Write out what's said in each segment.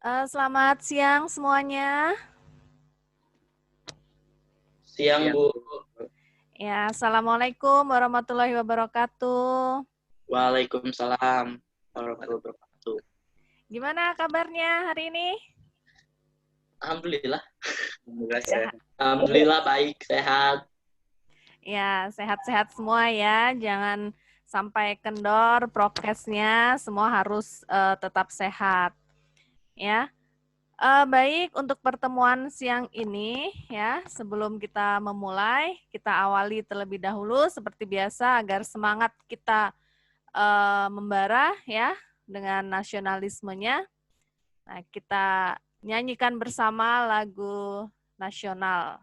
Selamat siang semuanya. Siang, Bu. Ya, Assalamualaikum warahmatullahi wabarakatuh. Waalaikumsalam warahmatullahi wabarakatuh. Gimana kabarnya hari ini? Alhamdulillah. Sehat. Alhamdulillah baik, sehat. Ya, sehat-sehat semua ya. Jangan sampai kendor prokesnya. Semua harus tetap sehat. Ya. Baik, untuk pertemuan siang ini ya, sebelum kita memulai, kita awali terlebih dahulu seperti biasa agar semangat kita membara ya dengan nasionalismenya. Nah, kita nyanyikan bersama lagu nasional.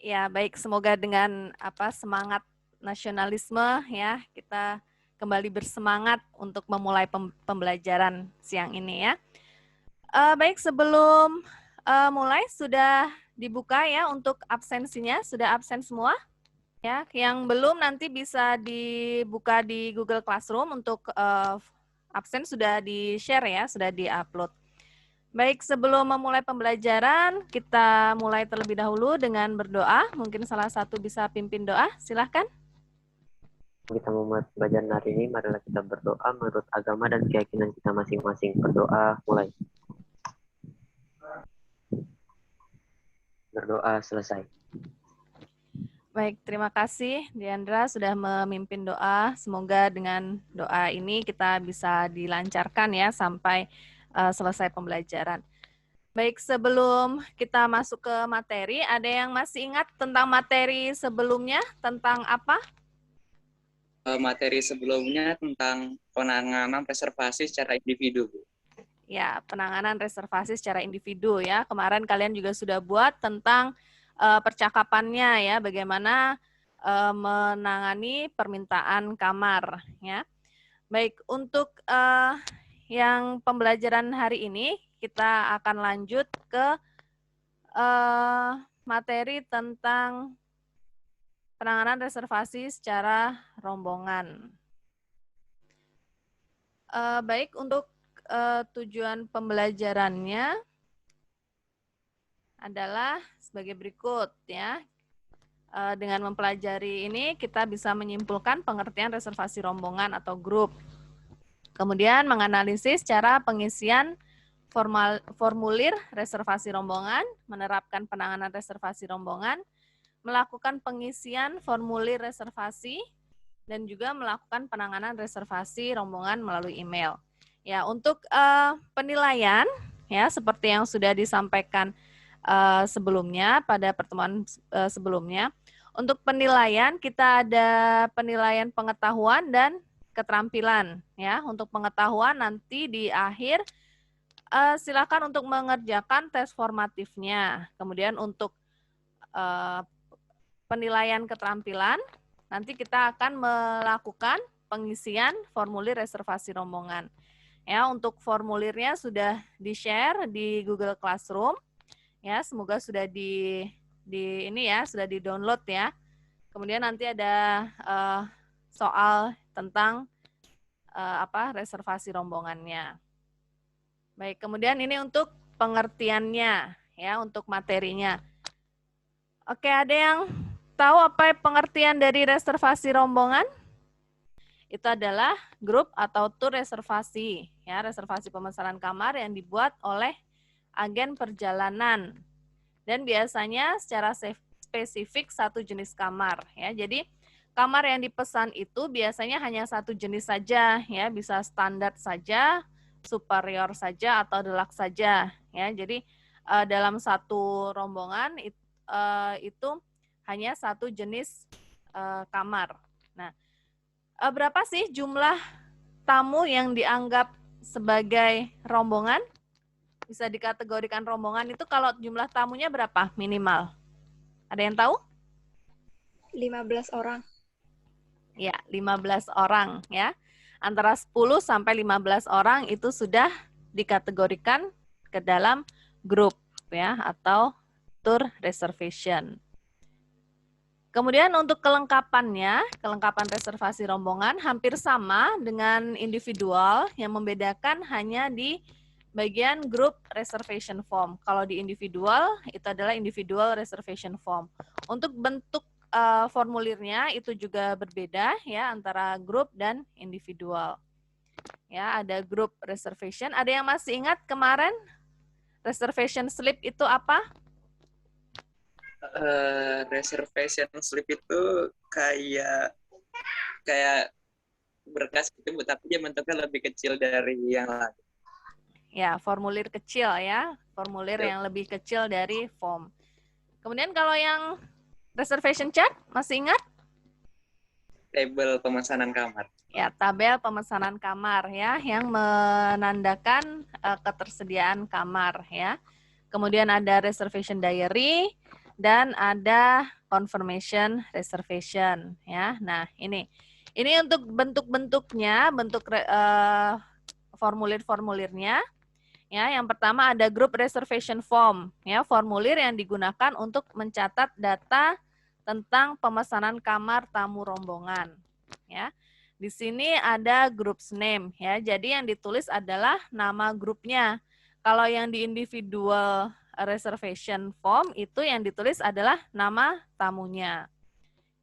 Ya, baik, semoga dengan semangat nasionalisme ya, kita kembali bersemangat untuk memulai pembelajaran siang ini ya. Baik, sebelum mulai sudah dibuka ya untuk absensinya, sudah absen semua? Ya, yang belum nanti bisa dibuka di Google Classroom untuk absen sudah di-share ya, sudah di-upload. Baik, sebelum memulai pembelajaran, kita mulai terlebih dahulu dengan berdoa. Mungkin salah satu bisa pimpin doa, silahkan. Kita memulai pembelajaran hari ini, marilah kita berdoa menurut agama dan keyakinan kita masing-masing. Berdoa, mulai. Berdoa, selesai. Baik, terima kasih Diandra sudah memimpin doa. Semoga dengan doa ini kita bisa dilancarkan ya sampai selesai pembelajaran. Baik, sebelum kita masuk ke materi, ada yang masih ingat tentang materi sebelumnya? Tentang apa? Materi sebelumnya tentang penanganan reservasi secara individu, Bu. Ya, penanganan reservasi secara individu ya. Kemarin kalian juga sudah buat tentang percakapannya ya, bagaimana menangani permintaan kamar ya. Baik, untuk yang pembelajaran hari ini kita akan lanjut ke materi tentang penanganan reservasi secara rombongan. Baik, untuk tujuan pembelajarannya adalah sebagai berikut ya. Dengan mempelajari ini kita bisa menyimpulkan pengertian reservasi rombongan atau grup. Kemudian menganalisis cara pengisian formulir reservasi rombongan, menerapkan penanganan reservasi rombongan, melakukan pengisian formulir reservasi, dan juga melakukan penanganan reservasi rombongan melalui email. Ya, untuk penilaian ya seperti yang sudah disampaikan sebelumnya pada pertemuan sebelumnya. Untuk penilaian kita ada penilaian pengetahuan dan keterampilan ya. Untuk pengetahuan nanti di akhir silakan untuk mengerjakan tes formatifnya. Kemudian untuk penilaian keterampilan nanti kita akan melakukan pengisian formulir reservasi rombongan. Ya, untuk formulirnya sudah di-share di Google Classroom. Ya, semoga sudah ini ya, sudah di-download ya. Kemudian nanti ada soal tentang reservasi rombongannya. Baik, kemudian ini untuk pengertiannya ya, untuk materinya. Oke, ada yang tahu apa pengertian dari reservasi rombongan? Itu adalah grup atau tur reservasi ya, reservasi pemesanan kamar yang dibuat oleh agen perjalanan. Dan biasanya secara spesifik satu jenis kamar ya. Jadi kamar yang dipesan itu biasanya hanya satu jenis saja ya, bisa standar saja, superior saja atau deluxe saja ya. Jadi dalam satu rombongan itu hanya satu jenis kamar. Nah, berapa sih jumlah tamu yang dianggap sebagai rombongan? Bisa dikategorikan rombongan itu kalau jumlah tamunya berapa minimal? Ada yang tahu? 15 orang. Ya, 15 orang ya. Antara 10 sampai 15 orang itu sudah dikategorikan ke dalam grup ya atau tour reservation. Kemudian untuk kelengkapannya, kelengkapan reservasi rombongan hampir sama dengan individual, yang membedakan hanya di bagian group reservation form. Kalau di individual, itu adalah individual reservation form. Untuk bentuk formulirnya itu juga berbeda ya antara grup dan individual. Ya, ada group reservation. Ada yang masih ingat kemarin reservation slip itu apa? Reservation slip itu kayak berkas gitu, tapi dia bentuknya lebih kecil dari yang lain. Ya, formulir kecil ya, formulir yang lebih kecil dari form. Kemudian kalau yang reservation chart, masih ingat? Tabel pemesanan kamar. Ya, tabel pemesanan kamar ya, yang menandakan ketersediaan kamar ya. Kemudian ada reservation diary dan ada confirmation reservation ya. Nah, ini untuk bentuk-bentuknya, bentuk formulir-formulirnya. Ya, yang pertama ada group reservation form, ya, formulir yang digunakan untuk mencatat data tentang pemesanan kamar tamu rombongan, ya. Di sini ada group's name, ya. Jadi yang ditulis adalah nama grupnya. Kalau yang di individual reservation form itu yang ditulis adalah nama tamunya.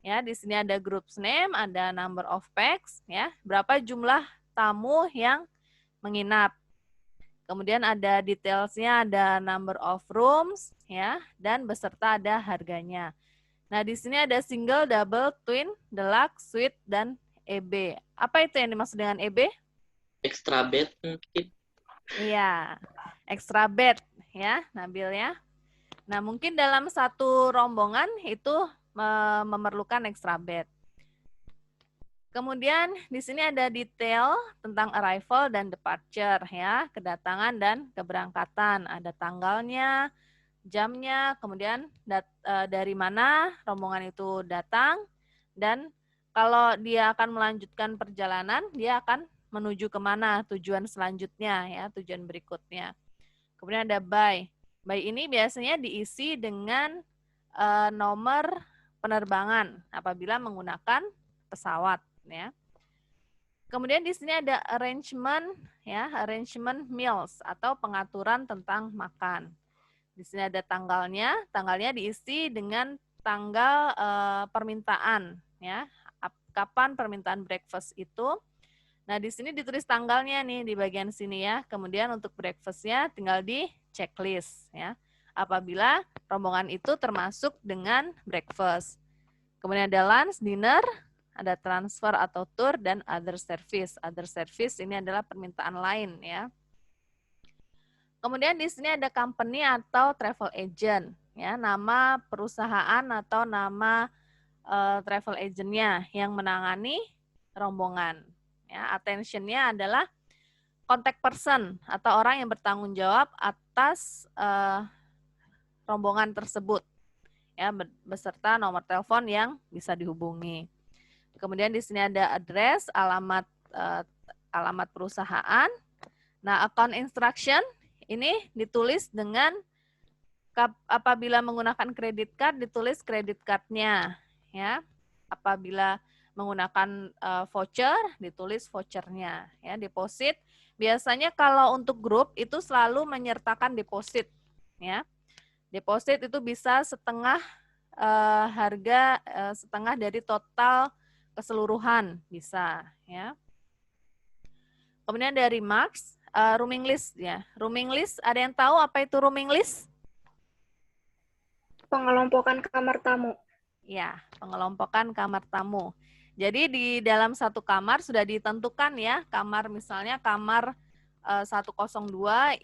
Ya, di sini ada group's name, ada number of pax, ya. Berapa jumlah tamu yang menginap. Kemudian ada detailsnya, ada number of rooms, ya, dan beserta ada harganya. Nah, di sini ada single, double, twin, deluxe, suite, dan EB. Apa itu yang dimaksud dengan EB? Extra bed mungkin. Iya, extra bed, ya, Nabil ya. Nah, mungkin dalam satu rombongan itu memerlukan extra bed. Kemudian di sini ada detail tentang arrival dan departure ya, kedatangan dan keberangkatan. Ada tanggalnya, jamnya, kemudian dari mana rombongan itu datang, dan kalau dia akan melanjutkan perjalanan, dia akan menuju kemana tujuan selanjutnya ya, tujuan berikutnya. Kemudian ada by. By ini biasanya diisi dengan nomor penerbangan apabila menggunakan pesawat. Ya. Kemudian di sini ada arrangement ya, arrangement meals atau pengaturan tentang makan. Di sini ada tanggalnya. Tanggalnya diisi dengan tanggal permintaan, ya. Kapan permintaan breakfast itu. Nah, di sini ditulis tanggalnya nih di bagian sini ya. Kemudian untuk breakfast-nya tinggal di checklist ya. Apabila rombongan itu termasuk dengan breakfast. Kemudian ada lunch, dinner, ada transfer atau tour, dan other service. Other service ini adalah permintaan lain ya. Kemudian di sini ada company atau travel agent ya, nama perusahaan atau nama travel agentnya yang menangani rombongan. Ya, attention-nya adalah contact person atau orang yang bertanggung jawab atas rombongan tersebut, ya, beserta nomor telepon yang bisa dihubungi. Kemudian di sini ada address, alamat perusahaan. Nah, account instruction ini ditulis dengan apabila menggunakan credit card ditulis credit card-nya, ya. Apabila menggunakan voucher, ditulis vouchernya. Ya, deposit, biasanya kalau untuk grup itu selalu menyertakan deposit. Ya, deposit itu bisa setengah harga, setengah dari total keseluruhan bisa. Ya. Kemudian dari remarks, rooming list. Ya, rooming list, ada yang tahu apa itu rooming list? Pengelompokan kamar tamu. Ya, pengelompokan kamar tamu. Jadi di dalam satu kamar sudah ditentukan ya, kamar misalnya kamar 102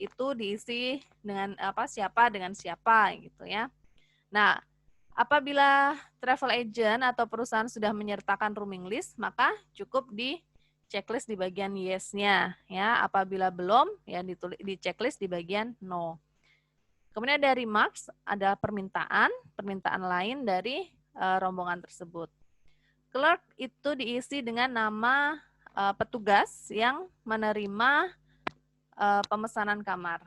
itu diisi dengan siapa dengan siapa gitu ya. Nah, apabila travel agent atau perusahaan sudah menyertakan rooming list, maka cukup di checklist di bagian yes-nya ya. Apabila belum, ya ditulis di checklist di bagian no. Kemudian dari remarks ada permintaan lain dari rombongan tersebut. Clerk itu diisi dengan nama petugas yang menerima pemesanan kamar.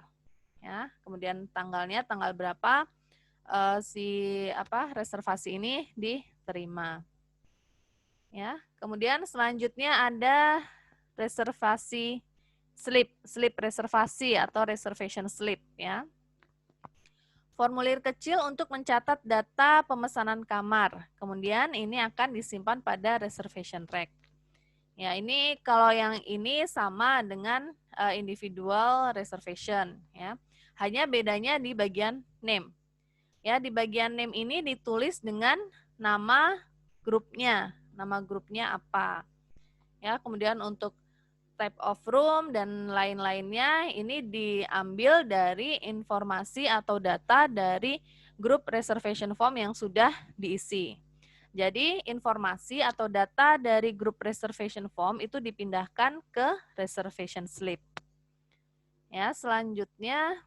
Ya, kemudian tanggalnya, tanggal berapa reservasi ini diterima. Ya, kemudian selanjutnya ada reservasi slip reservasi atau reservation slip ya. Formulir kecil untuk mencatat data pemesanan kamar. Kemudian ini akan disimpan pada reservation rack. Ya, ini kalau yang ini sama dengan individual reservation ya. Hanya bedanya di bagian name. Ya, di bagian name ini ditulis dengan nama grupnya. Nama grupnya apa? Ya, kemudian untuk type of room dan lain-lainnya ini diambil dari informasi atau data dari grup reservation form yang sudah diisi. Jadi informasi atau data dari grup reservation form itu dipindahkan ke reservation slip. Ya, selanjutnya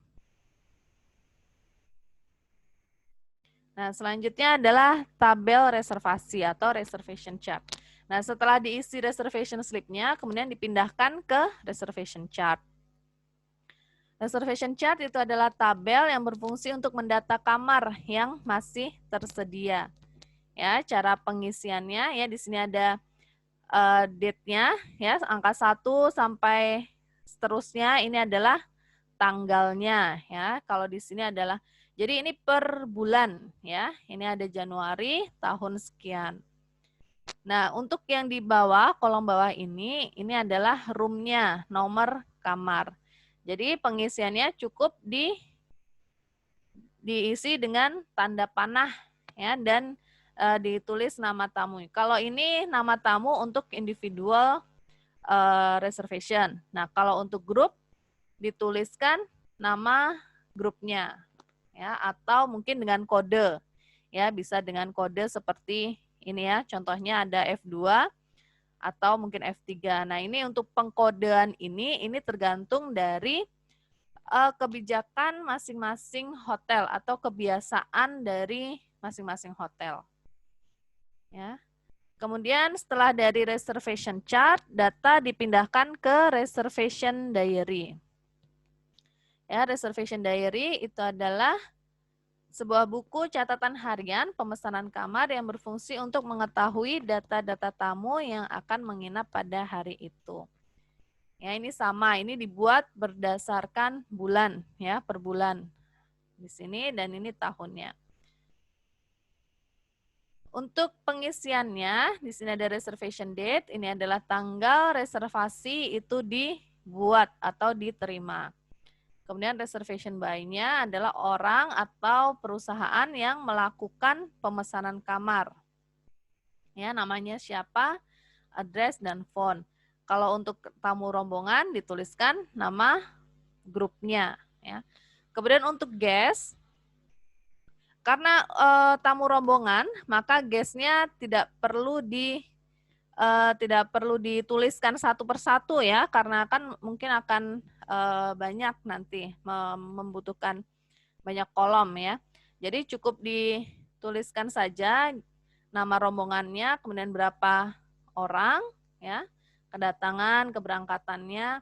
adalah tabel reservasi atau reservation chart. Nah, setelah diisi reservation slip-nya, kemudian dipindahkan ke reservation chart. Reservation chart itu adalah tabel yang berfungsi untuk mendata kamar yang masih tersedia. Ya, cara pengisiannya ya di sini ada date-nya ya, angka 1 sampai seterusnya ini adalah tanggalnya ya. Kalau di sini adalah, jadi ini per bulan ya. Ini ada Januari tahun sekian. Nah, untuk yang di bawah, kolom bawah ini adalah room-nya, nomor kamar. Jadi pengisiannya cukup diisi dengan tanda panah ya, dan ditulis nama tamu. Kalau ini nama tamu untuk individual reservation. Nah, kalau untuk grup dituliskan nama grupnya ya, atau mungkin dengan kode. Ya, bisa dengan kode seperti ini ya, contohnya ada F2 atau mungkin F3. Nah, ini untuk pengkodean ini tergantung dari kebijakan masing-masing hotel atau kebiasaan dari masing-masing hotel. Ya. Kemudian setelah dari reservation chart, data dipindahkan ke reservation diary. Ya, reservation diary itu adalah sebuah buku catatan harian pemesanan kamar yang berfungsi untuk mengetahui data-data tamu yang akan menginap pada hari itu. Ya, ini sama, ini dibuat berdasarkan bulan ya, per bulan. di sini dan ini tahunnya. Untuk pengisiannya, di sini ada reservation date, ini adalah tanggal reservasi itu dibuat atau diterima. Kemudian reservation by-nya adalah orang atau perusahaan yang melakukan pemesanan kamar. Ya, namanya siapa, address, dan phone. Kalau untuk tamu rombongan dituliskan nama grupnya. Ya. Kemudian untuk guest, karena tamu rombongan, maka guest-nya tidak perlu dituliskan satu persatu ya, karena kan mungkin akan banyak nanti membutuhkan banyak kolom ya. Jadi cukup dituliskan saja nama rombongannya, kemudian berapa orang ya, kedatangan, keberangkatannya.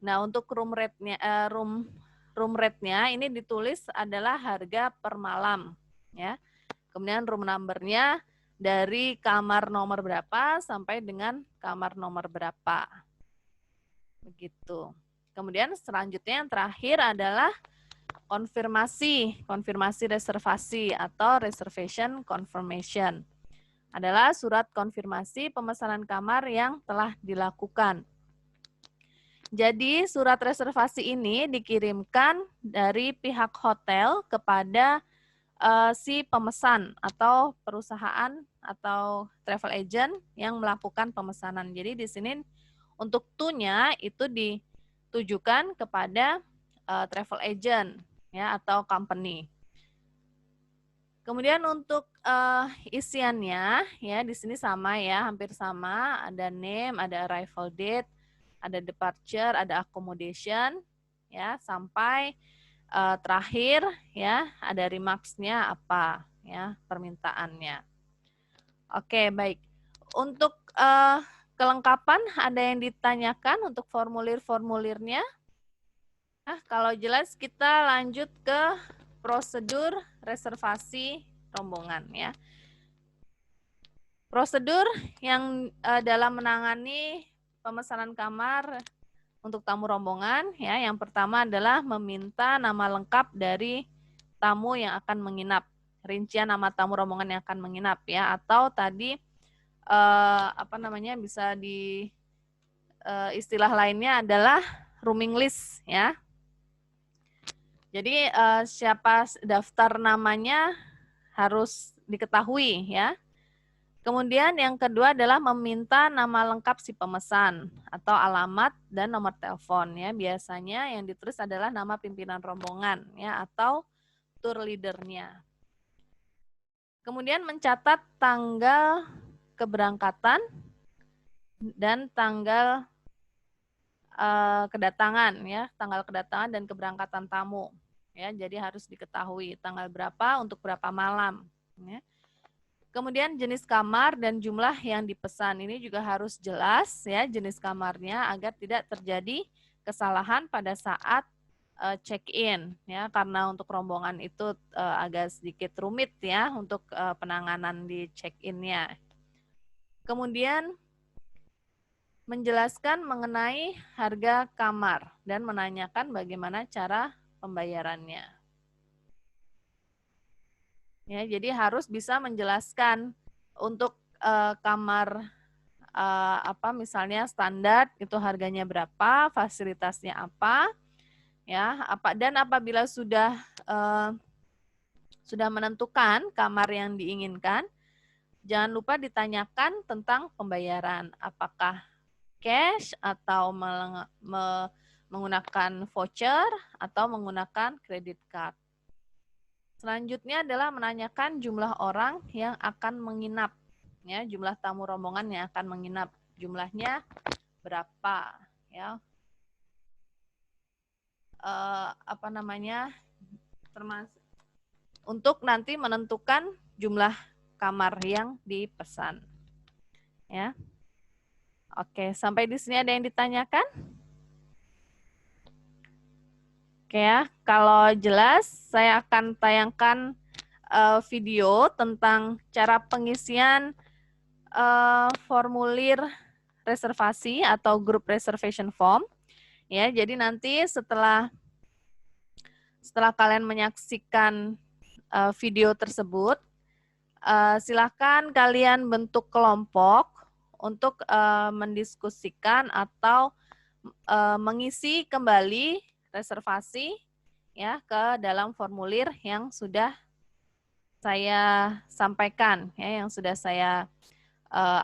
Nah, untuk room rate-nya ini ditulis adalah harga per malam ya. Kemudian room number-nya dari kamar nomor berapa sampai dengan kamar nomor berapa. Begitu. Kemudian selanjutnya yang terakhir adalah konfirmasi reservasi atau reservation confirmation. Adalah surat konfirmasi pemesanan kamar yang telah dilakukan. Jadi surat reservasi ini dikirimkan dari pihak hotel kepada si pemesan atau perusahaan atau travel agent yang melakukan pemesanan. Jadi di sini untuk to-nya itu ditujukan kepada travel agent ya atau company. Kemudian untuk isiannya ya di sini sama ya, hampir sama, ada name, ada arrival date, ada departure, ada accommodation, ya sampai terakhir ya ada remarks-nya apa ya permintaannya. Oke baik. Untuk kelengkapan ada yang ditanyakan untuk formulir-formulirnya? Nah, kalau jelas kita lanjut ke prosedur reservasi rombongan ya. Prosedur yang dalam menangani pemesanan kamar untuk tamu rombongan ya, yang pertama adalah meminta nama lengkap dari tamu yang akan menginap, rincian nama tamu rombongan yang akan menginap ya, atau tadi bisa di istilah lainnya adalah rooming list ya. Jadi siapa daftar namanya harus diketahui ya. Kemudian yang kedua adalah meminta nama lengkap si pemesan atau alamat dan nomor telepon ya. Biasanya yang ditulis adalah nama pimpinan rombongan ya atau tour leadernya. Kemudian mencatat tanggal keberangkatan dan tanggal kedatangan ya, tanggal kedatangan dan keberangkatan tamu ya. Jadi harus diketahui tanggal berapa untuk berapa malam ya. Kemudian jenis kamar dan jumlah yang dipesan ini juga harus jelas ya jenis kamarnya agar tidak terjadi kesalahan pada saat check-in ya, karena untuk rombongan itu agak sedikit rumit ya untuk penanganan di check-in-nya. Kemudian menjelaskan mengenai harga kamar dan menanyakan bagaimana cara pembayarannya. Ya, jadi harus bisa menjelaskan untuk kamar misalnya standar itu harganya berapa, fasilitasnya apa, ya, dan apabila sudah menentukan kamar yang diinginkan, jangan lupa ditanyakan tentang pembayaran, apakah cash atau menggunakan voucher atau menggunakan credit card. Selanjutnya adalah menanyakan jumlah orang yang akan menginap, ya, jumlah tamu rombongan yang akan menginap, jumlahnya berapa, ya, termasuk untuk nanti menentukan jumlah kamar yang dipesan, ya. Oke, sampai di sini ada yang ditanyakan? Oke ya, kalau jelas saya akan tayangkan video tentang cara pengisian formulir reservasi atau group reservation form. Ya, jadi nanti setelah setelah kalian menyaksikan video tersebut, silakan kalian bentuk kelompok untuk mendiskusikan atau mengisi kembali reservasi ya ke dalam formulir yang sudah saya sampaikan ya, yang sudah saya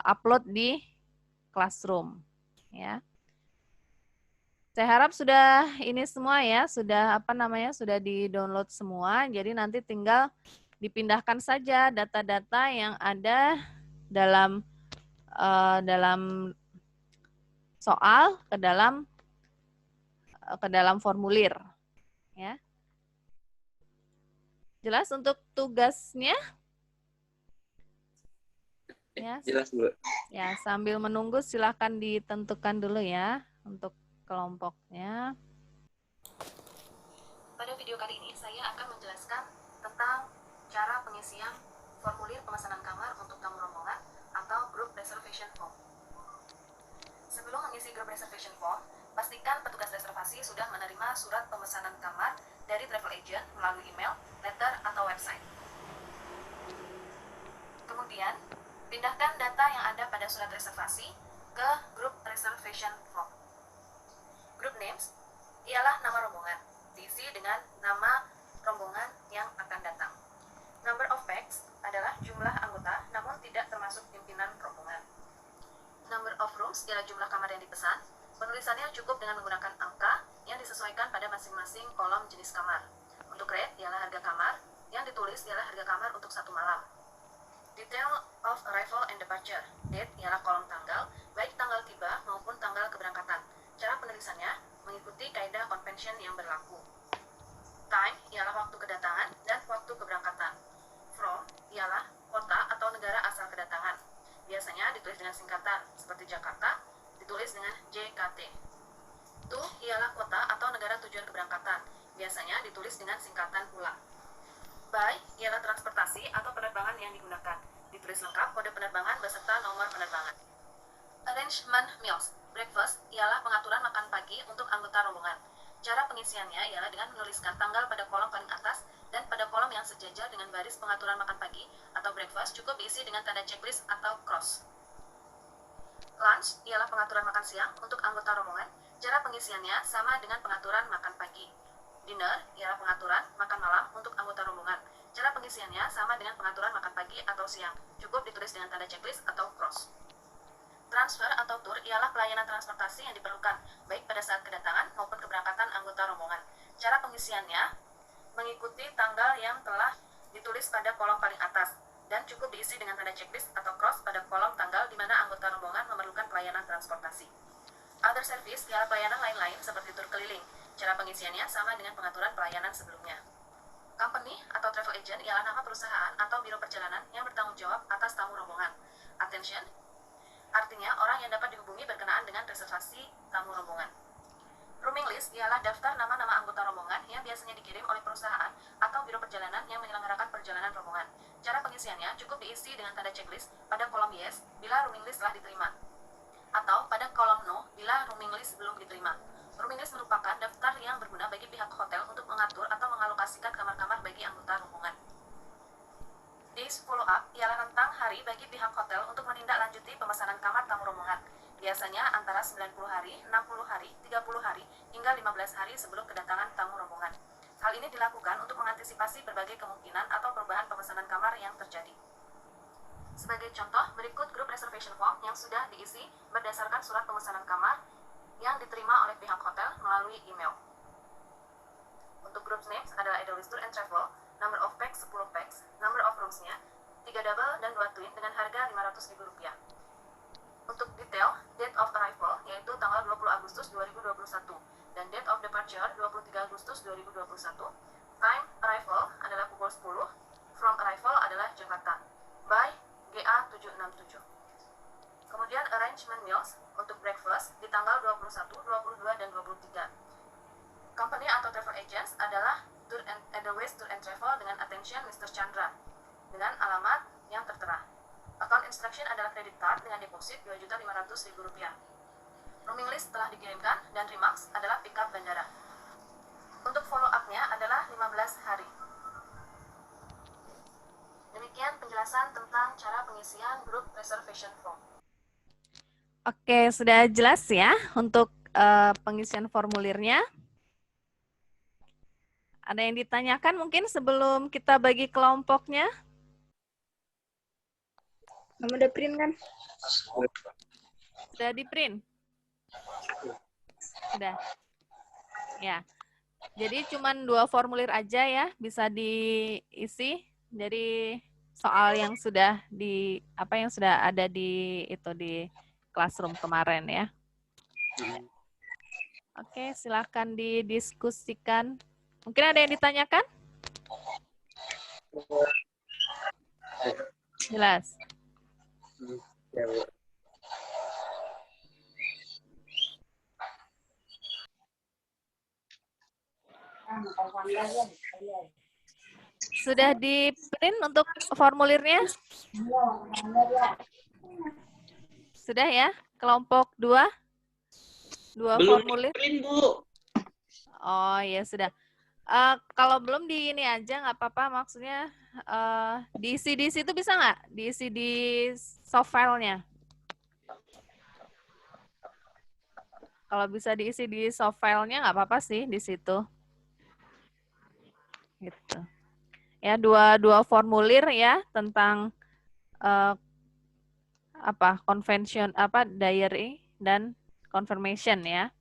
upload di Classroom ya. Saya harap sudah ini semua ya, sudah sudah di-download semua. Jadi nanti tinggal dipindahkan saja data-data yang ada dalam soal ke dalam formulir ya. Jelas untuk tugasnya? Ya, Jelas, Bu. ya, sambil menunggu silakan ditentukan dulu ya untuk kelompoknya. Pada video kali ini saya akan menjelaskan tentang cara pengisian formulir pemesanan kamar untuk tamu rombongan atau group reservation form. Sebelum mengisi group reservation form, pastikan petugas reservasi sudah menerima surat pemesanan kamar dari travel agent melalui email, letter, atau website. Kemudian, pindahkan data yang ada pada surat reservasi ke group reservation form. Group names ialah nama rombongan, diisi dengan nama rombongan yang akan datang. Number of pax adalah jumlah anggota, namun tidak termasuk pimpinan rombongan. Number of rooms ialah jumlah kamar yang dipesan. Penulisannya cukup dengan menggunakan angka yang disesuaikan pada masing-masing kolom jenis kamar. Untuk rate ialah harga kamar, yang ditulis ialah harga kamar untuk 1 malam. Detail of arrival and departure. Date ialah kolom tanggal, baik tanggal tiba maupun tanggal keberangkatan. Cara penulisannya mengikuti kaidah convention yang berlaku. Time ialah waktu kedatangan dan waktu keberangkatan. From ialah kota atau negara asal kedatangan. Biasanya ditulis dengan singkatan, seperti Jakarta, ditulis dengan JKT. To ialah kota atau negara tujuan keberangkatan. Biasanya ditulis dengan singkatan pula. By ialah transportasi atau penerbangan yang digunakan. Ditulis lengkap kode penerbangan beserta nomor penerbangan. Arrangement meals. Breakfast ialah pengaturan makan pagi untuk anggota rombongan. Cara pengisiannya ialah dengan menuliskan tanggal pada kolom paling atas dan pada kolom yang sejajar dengan baris pengaturan makan pagi atau breakfast cukup diisi dengan tanda checklist atau cross. Lunch ialah pengaturan makan siang untuk anggota rombongan. Cara pengisiannya sama dengan pengaturan makan pagi. Dinner ialah pengaturan makan malam untuk anggota rombongan. Cara pengisiannya sama dengan pengaturan makan pagi atau siang. Cukup ditulis dengan tanda checklist atau cross. Transfer atau tour ialah pelayanan transportasi yang diperlukan, baik pada saat kedatangan maupun keberangkatan anggota rombongan. Cara pengisiannya mengikuti tanggal yang telah ditulis pada kolom paling atas, dan cukup diisi dengan tanda checklist atau cross pada kolom tanggal di mana anggota rombongan memerlukan pelayanan transportasi. Other service ialah pelayanan lain-lain seperti tur keliling. Cara pengisiannya sama dengan pengaturan pelayanan sebelumnya. Company atau travel agent ialah nama perusahaan atau biro perjalanan yang bertanggung jawab atas tamu rombongan. Attention artinya orang yang dapat dihubungi berkenaan dengan reservasi tamu rombongan. Rooming list ialah daftar nama-nama anggota rombongan yang biasanya dikirim oleh perusahaan atau biro perjalanan yang menyelenggarakan perjalanan rombongan. Cara pengisiannya cukup diisi dengan tanda checklist pada kolom yes bila rooming list telah diterima, atau pada kolom no bila rooming list belum diterima. Rooming list merupakan daftar yang berguna bagi pihak hotel untuk mengatur atau mengalokasikan kamar-kamar bagi anggota rombongan. Days follow up ialah rentang hari bagi pihak hotel untuk menindaklanjuti pemesanan kamar tamu rombongan. Biasanya antara 90 hari, 60 hari, 30 hari, hingga 15 hari sebelum kedatangan tamu rombongan. Hal ini dilakukan untuk mengantisipasi berbagai kemungkinan atau perubahan pemesanan kamar yang terjadi. Sebagai contoh, berikut grup reservation form yang sudah diisi berdasarkan surat pemesanan kamar yang diterima oleh pihak hotel melalui email. Untuk group names adalah Edelweiss Tour and Travel, number of pax 10 pax, number of rooms-nya 3 double dan 2 twin dengan harga Rp500.000. Untuk detail, date of arrival yaitu tanggal 20 Agustus 2021 dan date of departure 23 Agustus 2021. Time arrival adalah pukul 10, from arrival adalah Jakarta, by GA 767. Kemudian arrangement meals untuk breakfast di tanggal 21, 22, dan 23. Company atau travel agents adalah Edelweiss Tour and Travel dengan attention Mr. Chandra dengan alamat yang tertera. Account instruction adalah credit card dengan deposit Rp2.500.000. Rooming list telah dikirimkan dan remarks adalah pick up bandara. Untuk follow up tepatnya adalah 15 hari. Demikian penjelasan tentang cara pengisian group reservation form. Oke, sudah jelas ya untuk pengisian formulirnya. Ada yang ditanyakan mungkin sebelum kita bagi kelompoknya? Kamu udah print kan? Sudah di print? Sudah. Ya. Jadi cuman 2 formulir aja ya bisa diisi dari soal yang sudah yang sudah ada di classroom kemarin ya. Oke, silakan didiskusikan. Mungkin ada yang ditanyakan? Jelas. Ya, Bu. Sudah di print untuk formulirnya? Sudah ya? Kelompok 2? 2 Belum formulir? print, Bu. Oh ya sudah. Kalau belum di ini aja nggak apa-apa, maksudnya diisi di situ bisa nggak? Diisi di soft file-nya. Kalau bisa diisi di soft file-nya nggak apa-apa sih di situ. Gitu. Ya, dua formulir ya tentang diary dan confirmation ya.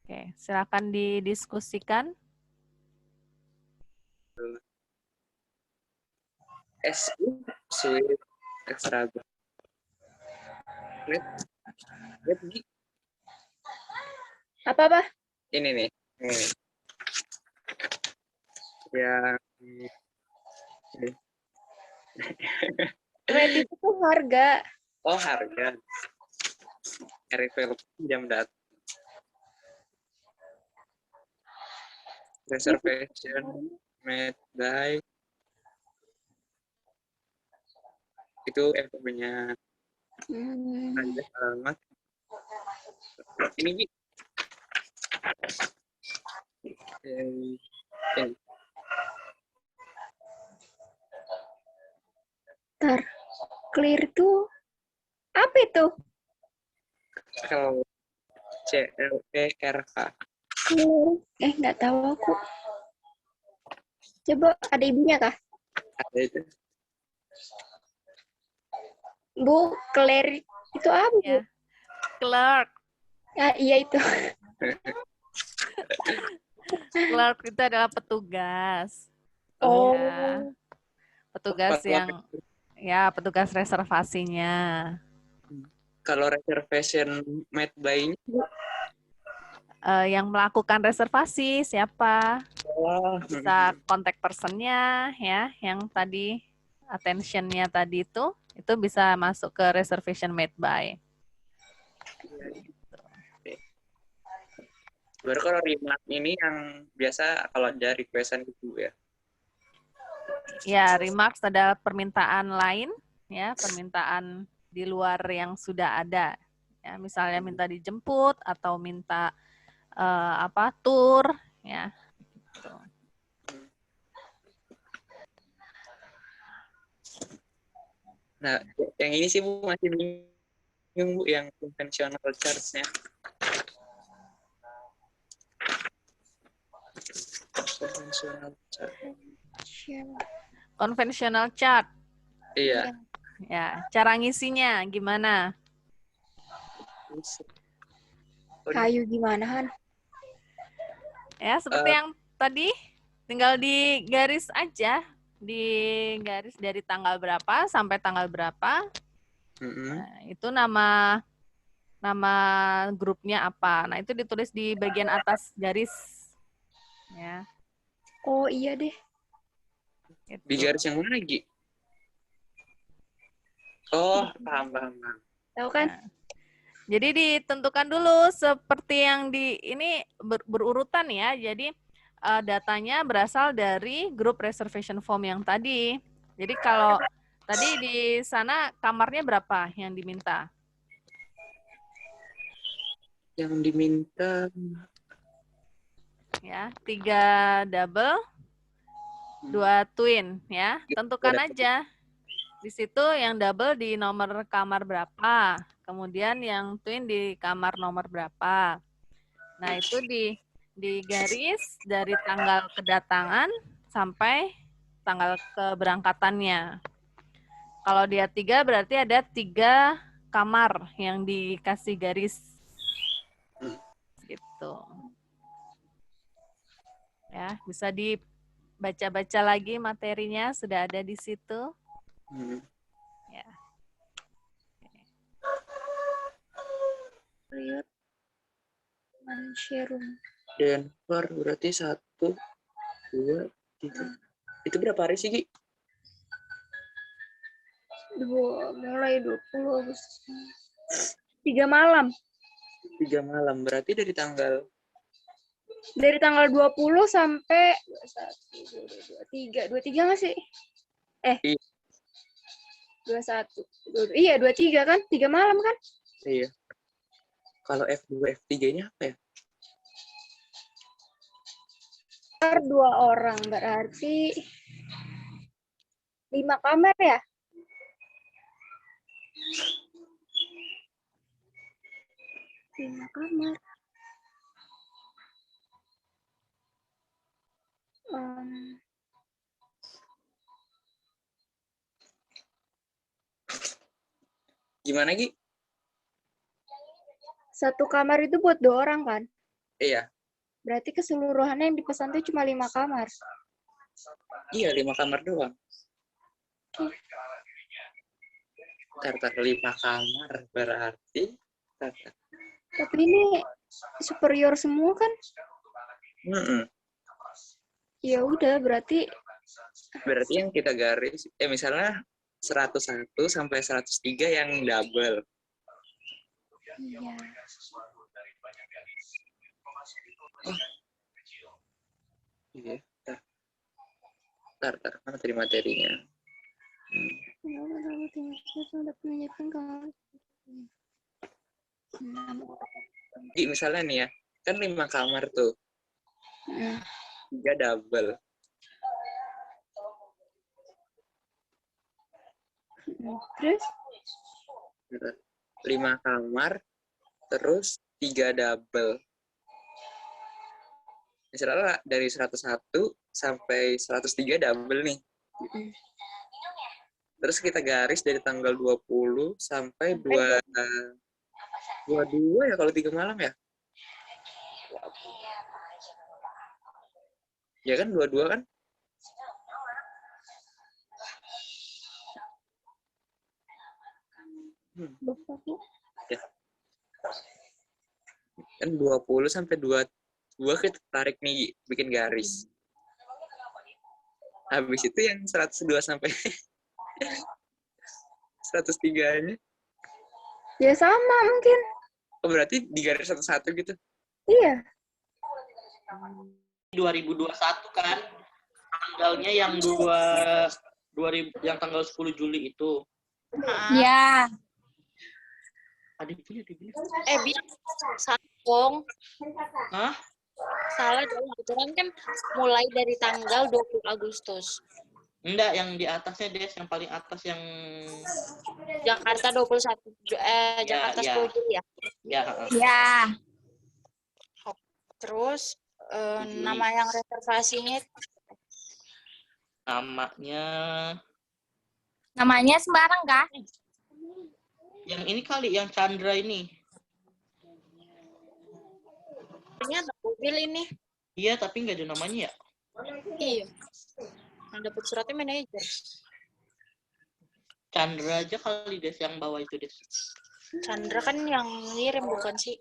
Oke, silakan didiskusikan. SU suite extra net Apa-apa? ini nih yang Rate itu tuh harga. harga refill jam datang reservation made by itu FB-nya ada alamat ini Bi. Ini. Ntar, clear tuh apa itu? Kalau CLERK Clear. Nggak tahu aku. Coba ada ibunya kah? ada itu. Bu, clear itu apa? Bu? Ya. Clerk. Iya itu. Clerk itu adalah petugas. Oh. Ya. Petugas petugas reservasinya. Kalau reservation made by-nya Yang melakukan reservasi siapa? oh, Bisa kontak personnya ya, yang tadi attention-nya tadi itu bisa masuk ke reservation made by. baru kalau remark ini yang biasa kalau ada requestan gitu ya. Ya, remarks adalah permintaan lain ya, permintaan di luar yang sudah ada. Ya, misalnya minta dijemput atau minta tour ya. Gitu. Nah, yang ini sih Bu masih bingung Bu yang conventional charge-nya. Conventional chart. Iya. Ya, cara ngisinya gimana? Kayu gimana, Han? Ya, seperti yang tadi, tinggal di garis aja, di garis dari tanggal berapa sampai tanggal berapa. Nah, itu nama grupnya apa. Nah, itu ditulis di bagian atas garis. Ya. Oh iya deh. Gitu. Di garis yang mana lagi? Oh, paham. Tahu kan? Nah, jadi ditentukan dulu seperti yang ini berurutan ya. Jadi datanya berasal dari grup reservation form yang tadi. Jadi kalau tadi di sana kamarnya berapa yang diminta? Yang diminta ya, 3 double, 2 twin ya. Tentukan aja di situ yang double di nomor kamar berapa, kemudian yang twin di kamar nomor berapa. Nah, itu di garis dari tanggal kedatangan sampai tanggal keberangkatannya. Kalau dia 3 berarti ada 3 kamar yang dikasih garis. Gitu. Ya, bisa dibaca-baca lagi materinya, sudah ada di situ. Ya. Riot Mansyirung. Denver berarti 1, 2, 3. Itu berapa hari sih, Gi? Mulai 20 Agustus. 3 malam. 3 malam. Berarti dari tanggal Dari tanggal 20 sampai 21, 23 nggak sih? Iya. 21. Iya, 23 kan? 3 malam kan? Iya. Kalau F2, F3-nya apa ya? Per 2 orang berarti 5 kamar ya? 5 kamar. Gimana, Gi? 1 kamar itu buat 2 orang kan? Iya. Berarti keseluruhannya yang dipesan itu cuma 5 kamar. Iya, 5 kamar doang. Tar 5 kamar berarti. Tapi ini superior semua kan? Ya udah, berarti Berarti yang kita garis, misalnya 101 sampai 103 yang double. iya. Iya. Tar, mana tadi materinya? Misalnya nih ya, kan 5 kamar tuh. 3 double. Terus 5 kamar, terus 3 double. Misalnya dari 101 sampai 103 double nih. Terus kita garis dari tanggal 20 sampai 22 ya kalau 3 malam ya? Ya kan 22 kan? Ya. Kan 20 sampai 22 kita tarik nih, bikin garis. Habis itu yang 102 sampai 103-nya. ya sama mungkin. Oh, berarti di garis satu-satu gitu? Iya. 2021 kan tanggalnya yang 2000 yang tanggal 10 Juli itu. Ya. Adik dibeli. Sakong. Hah? Salah dong, aturan kan mulai dari tanggal 20 Agustus. Enggak, yang di atasnya Des, yang paling atas yang Jakarta 21 Jakarta 10 Juli ya. ya. Ya. Terus Juli. nama yang reservasinya Namanya sembarang kah? Yang ini kali, yang Chandra ini. ada mobil ini. Iya, tapi nggak ada namanya ya. Iya. Yang dapat suratnya manajer. Chandra aja kali Des yang bawa itu Des. Chandra kan yang ngirim bukan sih?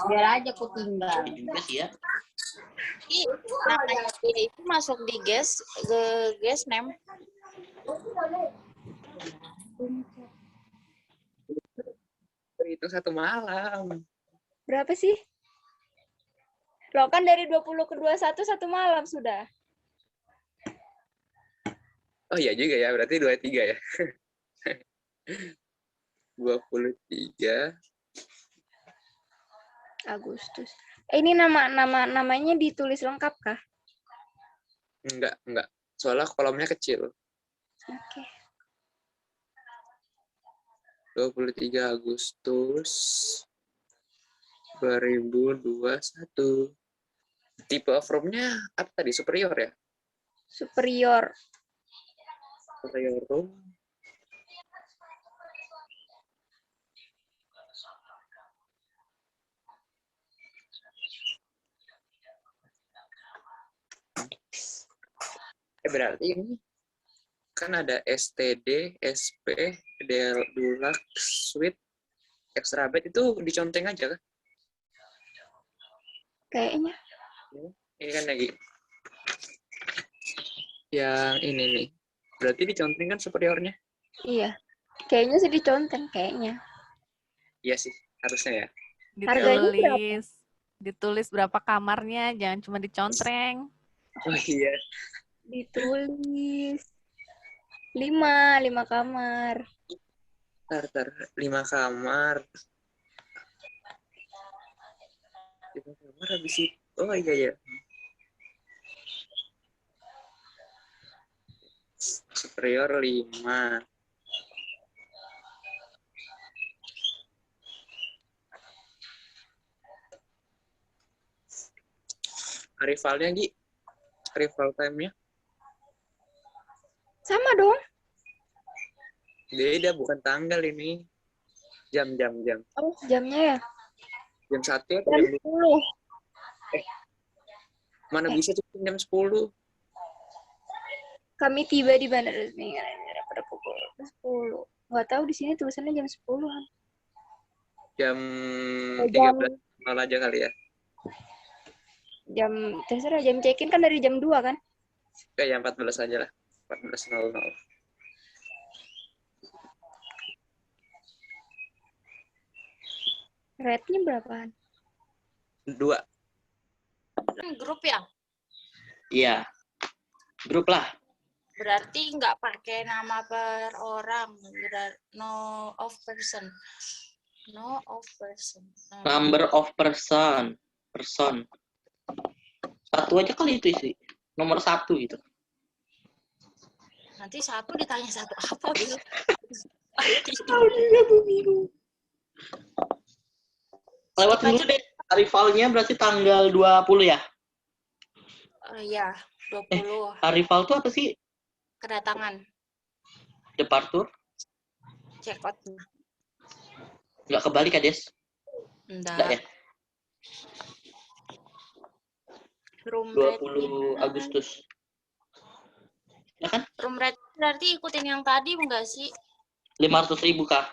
Biar aja aku tinggal. Iya juga sih ya. Namanya dia itu masuk di guest name. Itu 1 malam. Berapa sih? Loh kan dari 20 ke 21 1 malam sudah. Oh iya juga ya, berarti 23 ya. 23 Agustus. Ini namanya ditulis lengkap kah? Enggak. Soalnya kolomnya kecil. Oke. 23 Agustus 2021. Tipe of room-nya apa tadi? Superior ya? Superior. Superior room. Berarti ini kan ada STD, SP, Deluxe, Suite, Extra Bed itu diconteng aja kan? Kayaknya. Ini kan lagi yang ini nih. Berarti diconteng kan superiornya? Iya. Kayaknya sih diconten kayaknya. Iya sih, harusnya ya. Harganya berapa? Ditulis berapa kamarnya, jangan cuma dicontreng. Oh iya. Ditulis 5 kamar. Tar, 5 kamar. 5 kamar habis itu. Oh iya. Superior 5. Rivalnya, Gi? Rival time-nya? Sama dong. Beda, bukan tanggal ini. Jam. Oh, jamnya ya. Jam 1 atau Jam jam 2? 10. Mana bisa cukup jam 10? Kami tiba di bandara resmi pada pukul 10. Nggak tahu di sini tulisannya jam 10-an. Jam Jam 13 malah aja kali ya. terserah jam check-in kan dari jam 2 kan? Kayak 14 aja lah. 14.00. Rate-nya berapaan? 2. Grup ya? Iya. Grup lah. Berarti nggak pakai nama per orang. No of person. No of person. Number of person. Satu aja kali itu isi. Nomor 1 gitu. Nanti satu ditanya satu apa gitu. Lewatin dulu deh. Rivalnya berarti tanggal 20 ya? Iya, 20 Arrival tuh apa sih? kedatangan. Departure? Check out. Nggak kebalik ya, Des? Nggak ya? Room 20 Agustus. Ya kan? Room rate berarti ikutin yang tadi enggak sih? 500.000 kah?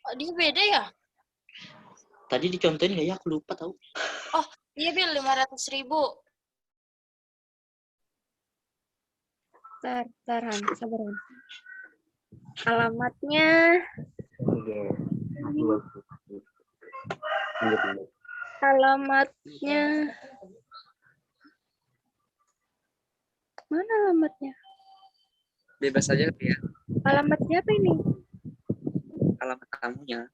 Oh, dia beda ya? Tadi dicontohin nggak ya? Aku lupa tahu. Oh, dia Bil 500.000. Sabar. Alamatnya mana alamatnya? Bebas aja kali ya. Alamatnya apa ini? Alamat tamunya.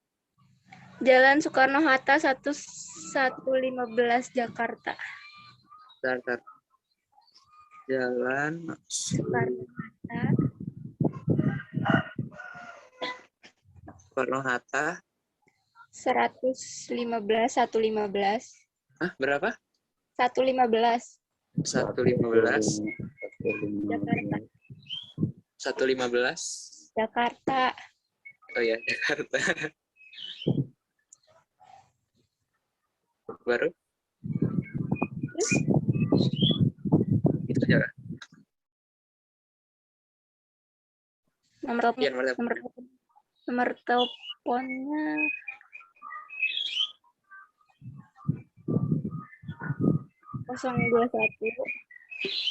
Jalan Soekarno-Hatta 1115 Jakarta. Bentar. Jalan Soekarno-Hatta Soekarno-Hatta 115. Hah, berapa? 115 115. Jakarta. 115. Jakarta. Oh ya, Jakarta. Baru? Itu aja kan? Nomor Iya, teleponnya 021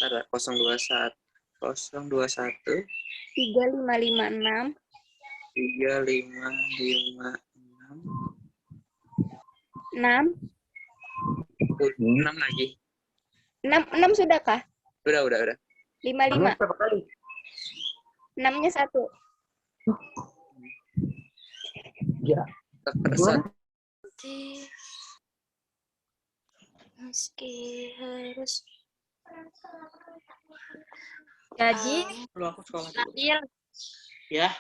ada 021 021 3556 3556 6 6 lagi. 6 sudah kah? Udah. 55. Berapa kali? 6-nya 1. Ya. Tersat meski harus Jadi Lu aku sekolah dulu. Nabil Ya,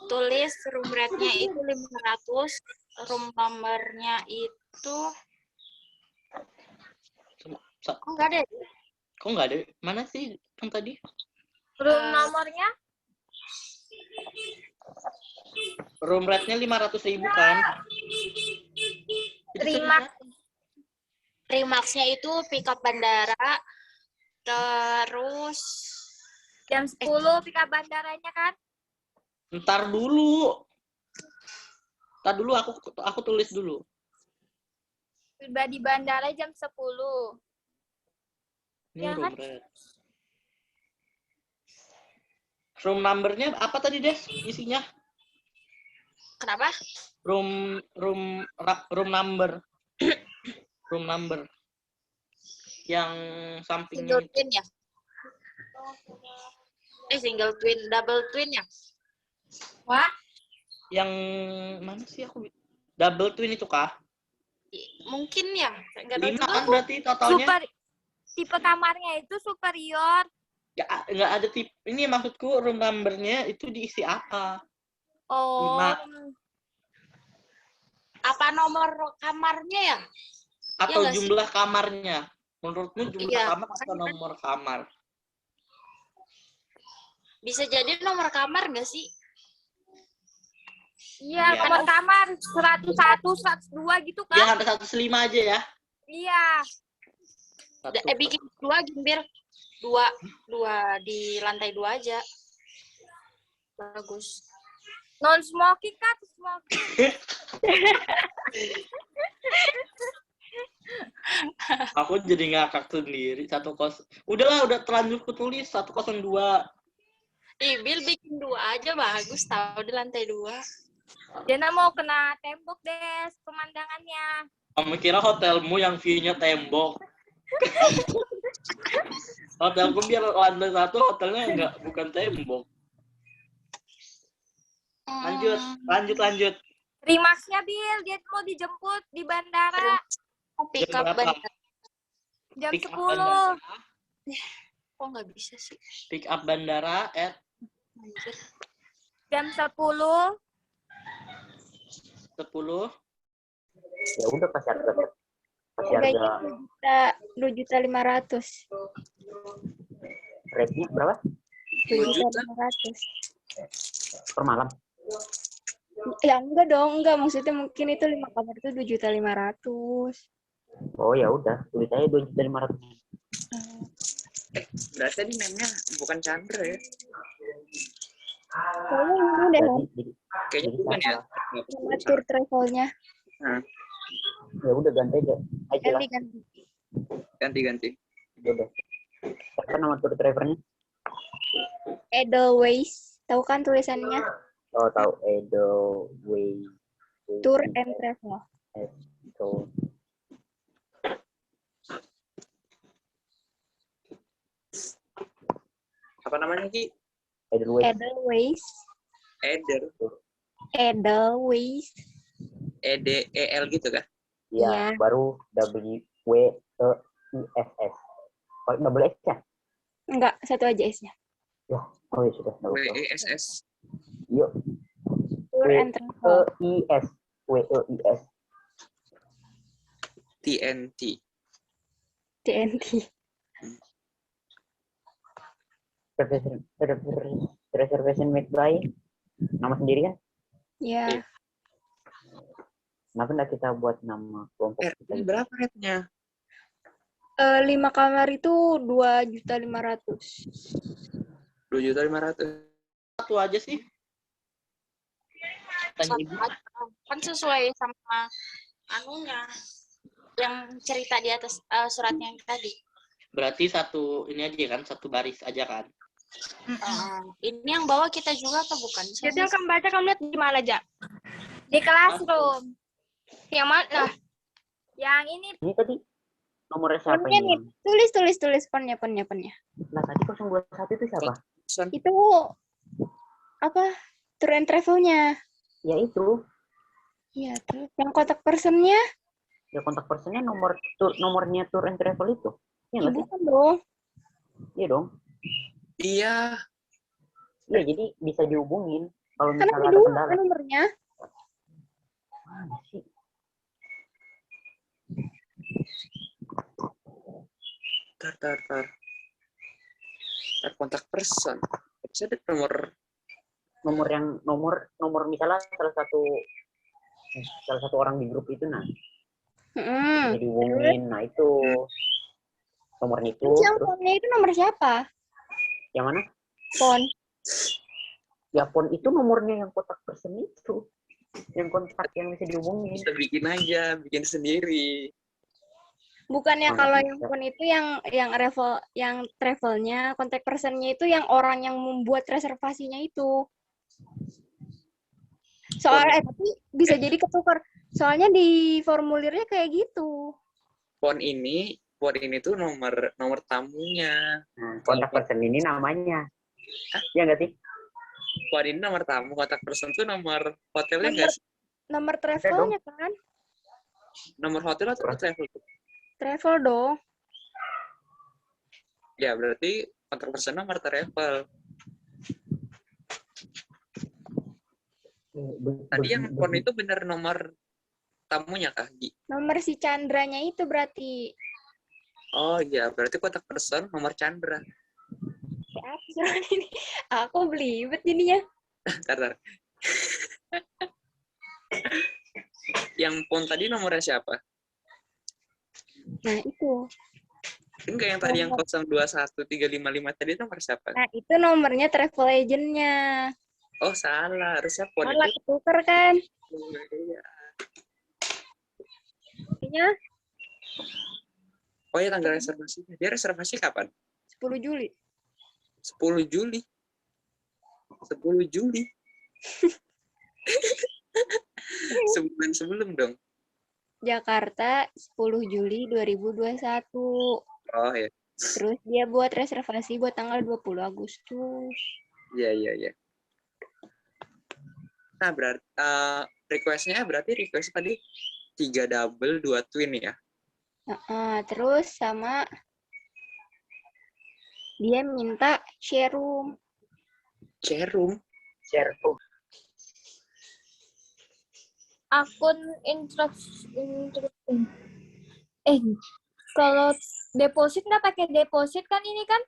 tulis room rate-nya itu 500, room number-nya itu enggak deh. kok nggak ada? Mana sih yang tadi? room nomornya Room rate-nya 500.000 kan? Itu Terima. Remax-nya itu pick up bandara, terus jam 10 pick up bandaranya kan? Ntar dulu. Ntar dulu aku tulis dulu. Tiba di bandara jam 10. Ini Ya room kan? rate. Room number-nya apa tadi, Des? Isinya? kenapa? Room number. Room number. Yang sampingnya Single twin ya? Single twin, double twin ya? Wah, yang mana sih aku? Double twin itu kah? Mungkin ya, nggak tahu 5 juga. kan berarti totalnya? tipe kamarnya itu superior. Ya, nggak ada tipe. Ini maksudku room number-nya itu diisi apa? Oh, 5. Apa nomor kamarnya ya? Atau nggak sih? jumlah kamarnya? Menurutmu jumlah Iya, kamar atau nomor kamar? Bisa jadi nomor kamar nggak sih? iya, Iya. nomor kamar 101, 102 gitu Ya, kan? sampai 105 aja ya. Iya. Bikin 2 gimbir, dua di lantai 2 aja. Bagus. Non smoking kan? Smoking. Aku jadi ngakak sendiri. Udahlah, udah terlanjur kutulis 102. Bil bikin 2 aja bagus, tahu di lantai 2. Jana mau kena tembok deh pemandangannya. Kamu kira hotelmu yang view-nya tembok? Hotelku biar lantai 1, hotelnya bukan tembok. Lanjut. Rimaksnya Bil, dia mau dijemput di bandara Pick Jam up berapa? bandara. jam Pick up 10. bandara. Kok nggak bisa sih? Pick up bandara at Anjir. Jam 10. 10. Ya udah kasih harga. Kasih Harganya harga 2.500.000. rate-nya berapa? 2.500.000. Per malam. Ya enggak dong, enggak, maksudnya mungkin itu 5 kamar itu 2.500.000. Oh ya udah, tulis aja 2.500.000. Berarti tadi name-nya bukan Chandra ya? Kayaknya ini deh Jadi Kayaknya bukan ya? nama tour travelnya. ya udah ganti aja. Aja lah. Ganti. Ganti. Ya udah. Apa nama tour drivernya? Edelweiss, tahu kan tulisannya? Oh tahu, Edelweiss. Tour and Travel. So, Apa namanya Ki? Edelweiss. Edelweiss. Edelweiss. EDEL gitu kan? Ya, Iya. baru WEISS. Oh, double S ya? Enggak, satu aja S-nya. Oh ya sudah. WESS. Yuk. Tour and Travel. WEIS. WEIS. TNT. TNT. Reservation made by nama sendiri kan? Ya. Iya. Kenapa nggak kita buat nama kelompok kita? Ini berapa rate-nya? 5 kamar itu 2.500.000. 2.500.000. Satu aja sih. Tanya ibu. Kan sesuai sama anunya yang cerita di atas suratnya yang tadi. Berarti satu ini aja kan, satu baris aja kan? Ini yang bawa kita juga apa bukan? Jadi yang kamu baca, kamu lihat di mana aja? Di classroom. Yang mana? Yang ini. Ini tadi nomornya siapa Ponnya nih. ini? Tulis ponnya. Nah tadi 021 itu siapa? Itu apa? Tour and travelnya. Ya itu. Iya, terus yang kontak personnya? Ya kontak personnya nomornya tour and travel itu. Iya Ya, nggak sih? bukan dong. Iya dong. Iya. Iya, jadi bisa dihubungin kalau Kan ada misalnya ada dua kendala. kan nomornya. Mana sih? Tar. Kontak person. Bisa ada nomor misalnya salah satu orang di grup itu, nah bisa dihubungin. Nah itu nomornya itu. Terus yang Terus phone-nya itu nomor siapa? yang mana? Phone. Ya phone itu nomornya yang kontak person itu, yang kontak yang bisa dihubungin. bisa bikin sendiri. Bukannya Oh, kalau nggak yang bisa. phone itu yang travelnya, kontak personnya itu yang orang yang membuat reservasinya itu. Soalnya tapi bisa jadi ketukar. Soalnya di formulirnya kayak gitu. Phone ini tuh nomor tamunya. Nah, kontak person ini namanya. Ya nggak sih? Phone ini nomor tamu, kontak person tuh nomor hotelnya nggak sih? Nomor travelnya kan? Nomor hotel atau travel? Travel dong. Ya, berarti kontak person nomor travel. Tadi yang phone itu bener nomor tamunya kah, Gi? Nomor si Chandranya itu berarti. Oh iya, berarti kontak person nomor Chandra. Siapa sih ini? Aku belibet jadinya. Karena yang phone tadi nomornya siapa? Nah, itu. Enggak, yang tadi yang 021355 tadi nomor siapa? Nah, itu nomornya travel agent-nya. Oh, salah. Harusnya phone Malah itu. ketuker kan? Iya. Artinya Oh ya, tanggal reservasinya. Dia reservasi kapan? 10 Juli. 10 Juli. 10 Juli. Sebulan sebelum dong. Jakarta 10 Juli 2021. Oh ya. Terus dia buat reservasi buat tanggal 20 Agustus. Iya. Nah, berarti request-nya tadi 3 double, 2 twin ya? Terus sama dia minta share room. Share room. Akun kalau deposit nggak pakai deposit kan ini kan?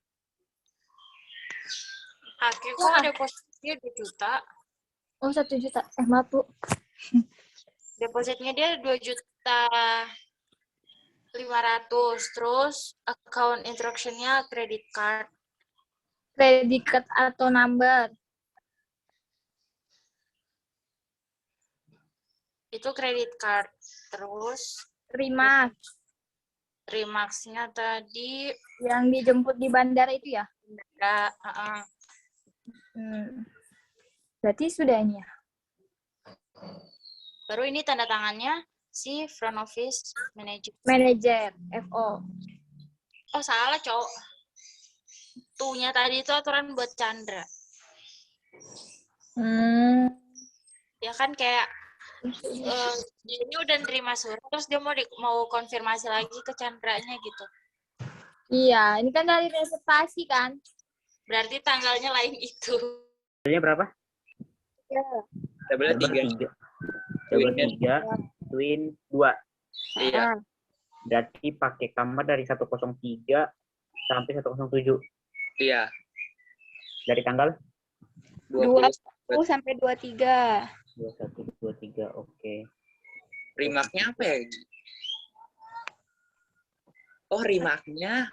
Pakai kok depositnya 2 juta. Oh 1 juta. Maaf Bu. Depositnya dia 2.500.000. Terus account instruction-nya credit card. Credit card atau number? Itu credit card. Terus Remax-nya tadi Yang dijemput di bandara itu ya? ada Berarti sudah ini ya? baru ini tanda tangannya si front office manager. Manager, FO. Oh salah cowok. Tuhnya tadi itu aturan buat Chandra. Ya kan kayak dia ini udah nerima surat terus dia mau konfirmasi lagi ke Chandranya gitu. Iya, ini kan dari reservasi kan? Berarti tanggalnya lain itu. Double-nya berapa? Double 3. Double 3, twin 2. Iya. Berarti pakai kamar dari 103 sampai 107. Iya. Dari tanggal 20 sampai 23. 21, 23, oke. Remarknya apa ya? Oh, remarknya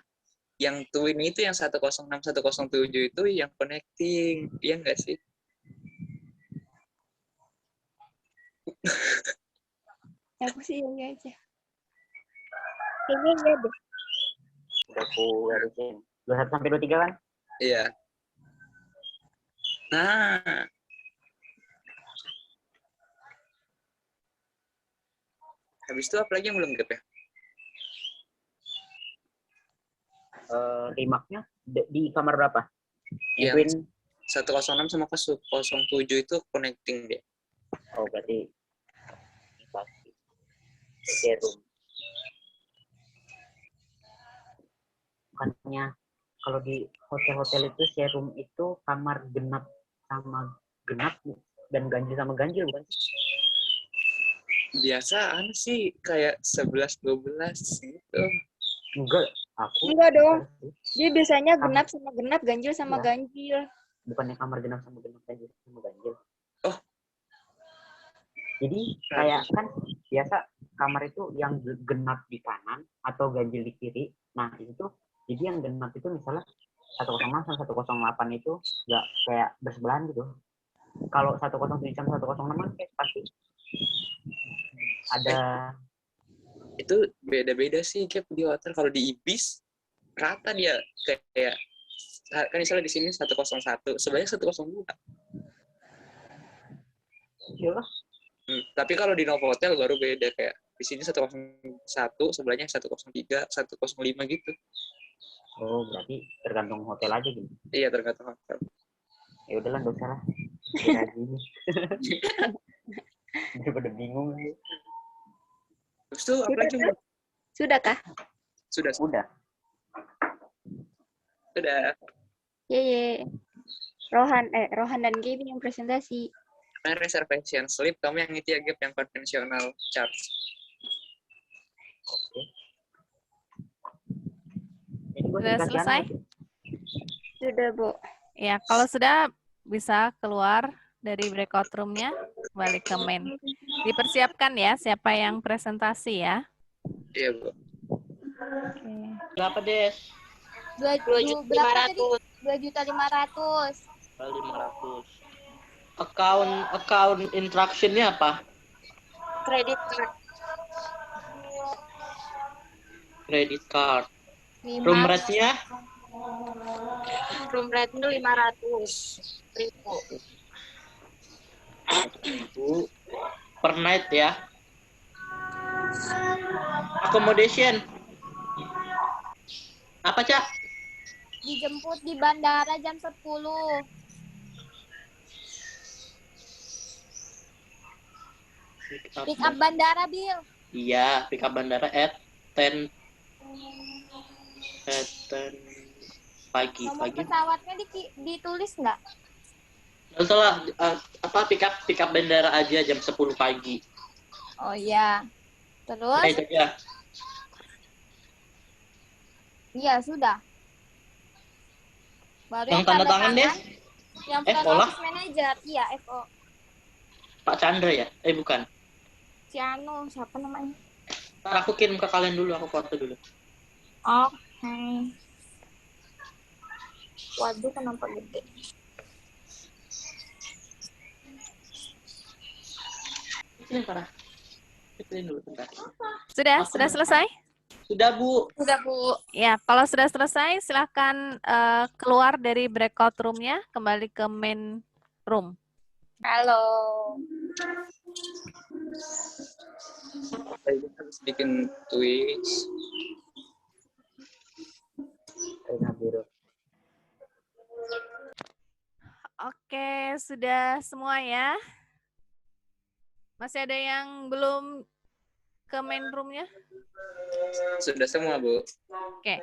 yang twin itu yang 106, 107 itu yang connecting. Iya nggak sih? Aku sih ini aja. Kayaknya iya deh. Udah aku garisnya. 21 sampai 23 kan? Iya. Nah. Habis itu apa lagi yang belum gap ya? Remarknya di kamar berapa? Yang 106 sama 107 itu connecting dia. Oh, berarti share room. Bukannya kalau di hotel-hotel itu share room itu kamar genap sama genap dan ganjil sama ganjil, bukan sih? Biasaan sih kayak 11-12 gitu. Enggak, aku Enggak dong. sih. Dia biasanya genap sama genap, ganjil sama Iya. ganjil. Bukannya kamar genap sama genap, ganjil sama ganjil. Oh. Jadi kayak kan biasa kamar itu yang genap di kanan atau ganjil di kiri. Nah itu jadi yang genap itu misalnya 106 sama 108 itu nggak kayak bersebelahan gitu. Kalau 107 sama 106 kan kayak pasti ada. Itu beda-beda sih kayak di hotel. Kalau di Ibis rata dia kayak kan misalnya di sini 101, sebelahnya 102. Iya. Tapi kalau di Novotel baru beda, kayak di sini 101, sebelahnya 103, 105 gitu. Oh berarti tergantung hotel aja gitu. Iya, tergantung hotel. Ya udahlah nggak usah lah. Kira gini. Daripada bingung. Terus tuh apa lagi? Sudah kah? Sudah. Udah. Ye. Rohan dan Gaby yang presentasi. Nah, reservation slip kamu yang itu ya, Gap, yang konvensional charge. Oke. Ini gua Sudah dikasih selesai? anak. Sudah, Bu. Ya, kalau sudah bisa keluar dari breakout room-nya, balik ke main. Dipersiapkan ya siapa yang presentasi ya. Iya, Bu. Berapa, Des? 2.500. 500. Account instruction-nya apa? Kredit card. Credit card. Room rate-nya? Room rate-nya 500.000. Per night ya. Accommodation. Apa, Cak? Dijemput di bandara jam 10. Pick up bandara, Bill. Iya, pick up bandara at 10 pagi. Nomor pesawatnya ditulis nggak? Nggak salah, pick up bandara aja jam 10 pagi. Oh iya. Terus? Nah, itu aja. Iya, sudah. Baru Yang tanda tangan, Des? Yang front Olah? office manager. Iya, FO. Pak Chandra ya? Bukan. Si Anu, siapa namanya? Ntar aku kirim ke kalian dulu, aku foto dulu. Oke. Waduh, kenapa gede? Ini parah. Kecilin dulu bentar. Sudah selesai? Sudah, Bu. Sudah, Bu. Ya, kalau sudah selesai silahkan keluar dari breakout room-nya, kembali ke main room. Halo. Kita harus bikin Twitch. Oke, sudah semua ya. Masih ada yang belum ke main room-nya? Sudah semua, Bu. Oke.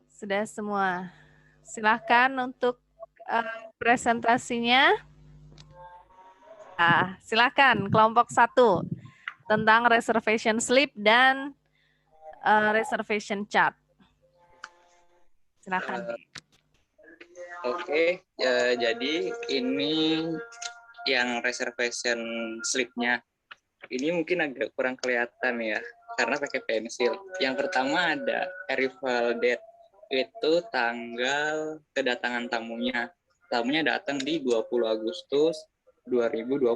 Sudah semua. Silahkan untuk presentasinya. Nah, silakan kelompok 1 tentang reservation slip dan reservation chart. Silakan. Oke, jadi ini yang reservation slip-nya. Ini mungkin agak kurang kelihatan ya, karena pakai pensil. Yang pertama ada arrival date, itu tanggal kedatangan tamunya. Tamunya datang di 20 Agustus 2021.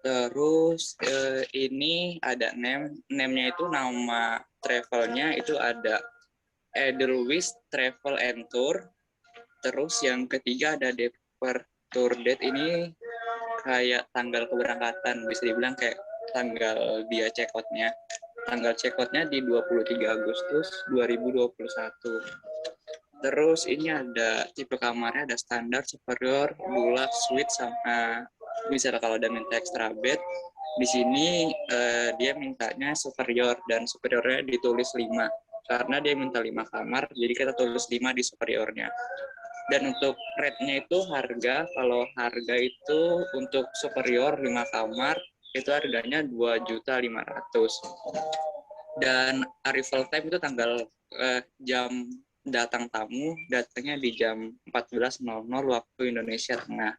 Terus ini ada name-nya itu nama travelnya itu ada Edelweiss Travel and Tour. Terus yang ketiga ada departure date, ini kayak tanggal keberangkatan, bisa dibilang kayak tanggal dia check out-nya. Tanggal check out-nya di 23 Agustus 2021. Terus ini ada tipe kamarnya, ada standar, superior, deluxe, suite, sama bisa kalau ada minta extra bed. Di sini dia mintanya superior dan superiornya ditulis 5. Karena dia minta 5 kamar, jadi kita tulis 5 di superiornya. Dan untuk rate-nya itu kalau harga itu untuk superior 5 kamar, itu harganya 2.500.000. Dan arrival time itu tanggal jam datang tamu, datangnya di jam 14.00 waktu Indonesia Tengah.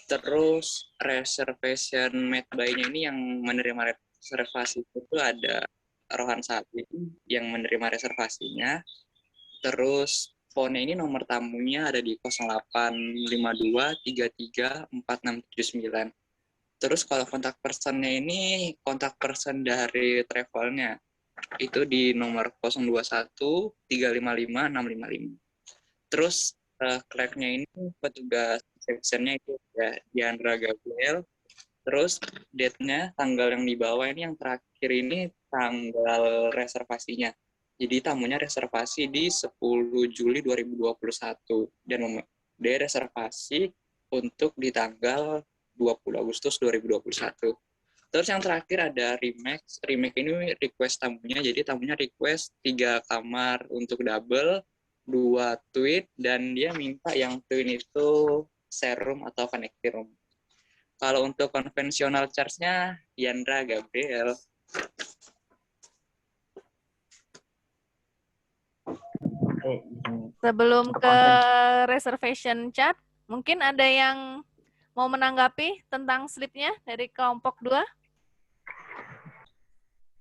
Terus reservation made by-nya ini yang menerima reservasi itu ada Rohan Salim yang menerima reservasinya. Terus phone-nya ini nomor tamunya ada di 0852334679. Terus kalau kontak personnya ini kontak person dari travelnya itu di nomor 021355655. Terus clerk-nya ini petugas reception-nya itu ya Diandra Gabriel. Terus date-nya, tanggal yang di bawah ini yang terakhir ini tanggal reservasinya. Jadi tamunya reservasi di 10 Juli 2021 dan dia reservasi untuk di tanggal 20 Agustus 2021. Terus yang terakhir ada remake. Remake ini request tamunya, jadi tamunya request 3 kamar untuk double, 2 twin, dan dia minta yang twin itu share room atau connected room. Kalau untuk konvensional charge-nya, Yandra Gabriel. Sebelum ke reservation chart, mungkin ada yang mau menanggapi tentang slipnya dari kelompok 2?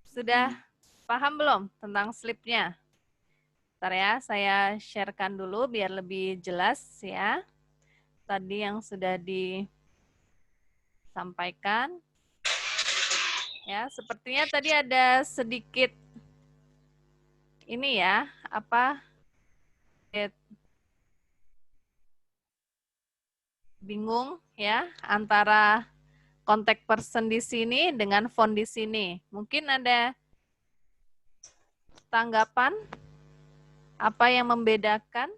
Sudah paham belum tentang slipnya? Bentar ya, saya sharekan dulu biar lebih jelas ya. Tadi yang sudah disampaikan. Ya, sepertinya tadi ada sedikit ini ya, bingung ya antara contact person di sini dengan phone di sini. Mungkin ada tanggapan apa yang membedakan?